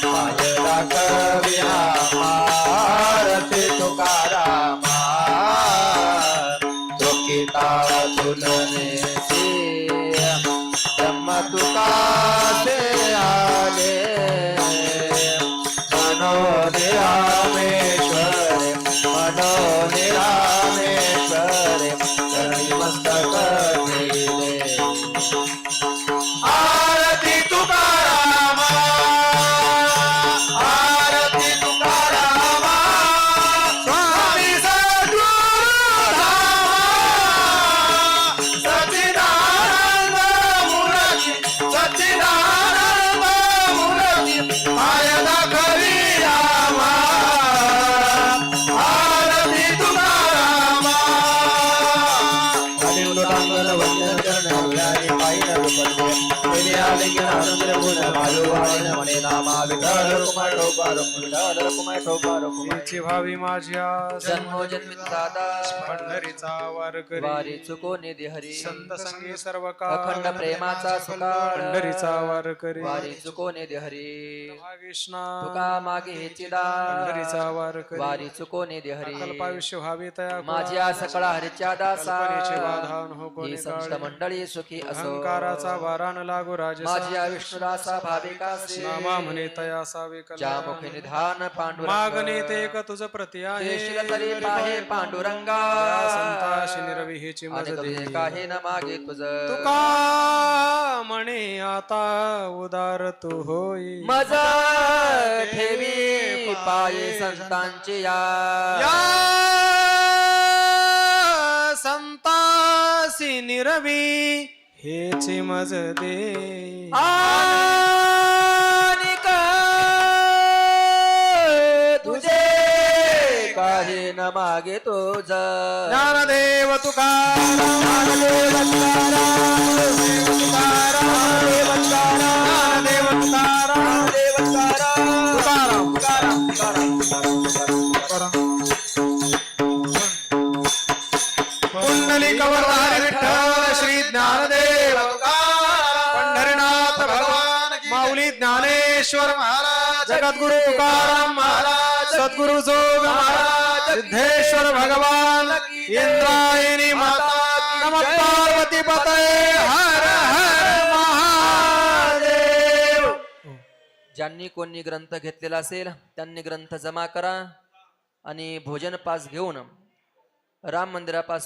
पाय दाखविला आरती तुकारामा दुःखिता तुलनेसी ब्रह्म तुकाचे आले मनोनिरामेश्वरे मनोनिरामेश्वरे मस्तक ठेवले आरती तुकारामा आरती तुकारामा स्वामी सद्गुरुधामा सच्चिदानंद मूर्ती सच्चिदानंद मूर्ती पाय दाखवी रामा आरती तुकारामा लोटांगण वंदन चरण हृदयाने पायी न दुपटे तेने आले की आनंद गुण मायो वायन म्हणे नामा विठ्ठल कुमार ठोकर विठ्ठल कुमार ठोकर तिची भावी माझ्या जन्मो जन्मित दादा पंढरीचा वार करी वारी चुको निधी हरी संत संगी सर्व का अखंड प्रेमाचा सुकाळ पंढरीचा वार करी वारी चुको निधी हरी भागेष्णा तुका मागे हेचिदा पंढरीचा वार करी वारी चुको निधी हरी कल्पायुष्य व्हावे तया माझ्या सकळा हरीच्या दासा कल्पनेचे बाधान हो ही कोणी संत काळी मंडळी सुखी असो अहंकाराचा वारा न लागू राजसा माझ्या विष्णुदासा भाविकासे नामा म्हणे तया सावे ज्या मुखे निधान पांडुरंग मागणे ते एक तुझ प्रति आहे देशील तरी पाहे पांडुरंगा त्या संताशी निरवी हेची मज आणि दे तुझे काही न मागे तुझ तुका म्हणे आता उदार तू होई मज ठेवी पाये संतांची या या संतासी निरवी हेची मज दे आनिक तुझे काही न मागे तुझ ज्ञानदेव तुकाराम ज्ञानदेव ज्ञानदेव तुकाराम कुंडली कवरधारी विठ्ठल श्री ज्ञानदेव पंढरीनाथ भगवान माऊली ज्ञानेश्वर महाराज जगद्गुरु तुकाराम महाराज सद्गुरु जोग महाराज सिद्धेश्वर भगवान इंद्रायणी माता नमः पार्वती पतये हर हर महादेव. ज्यांनी कोणी ग्रंथ घेतलेला असेल त्यांनी ग्रंथ जमा करा आणि भोजन पास घेऊन राम मंदिरापास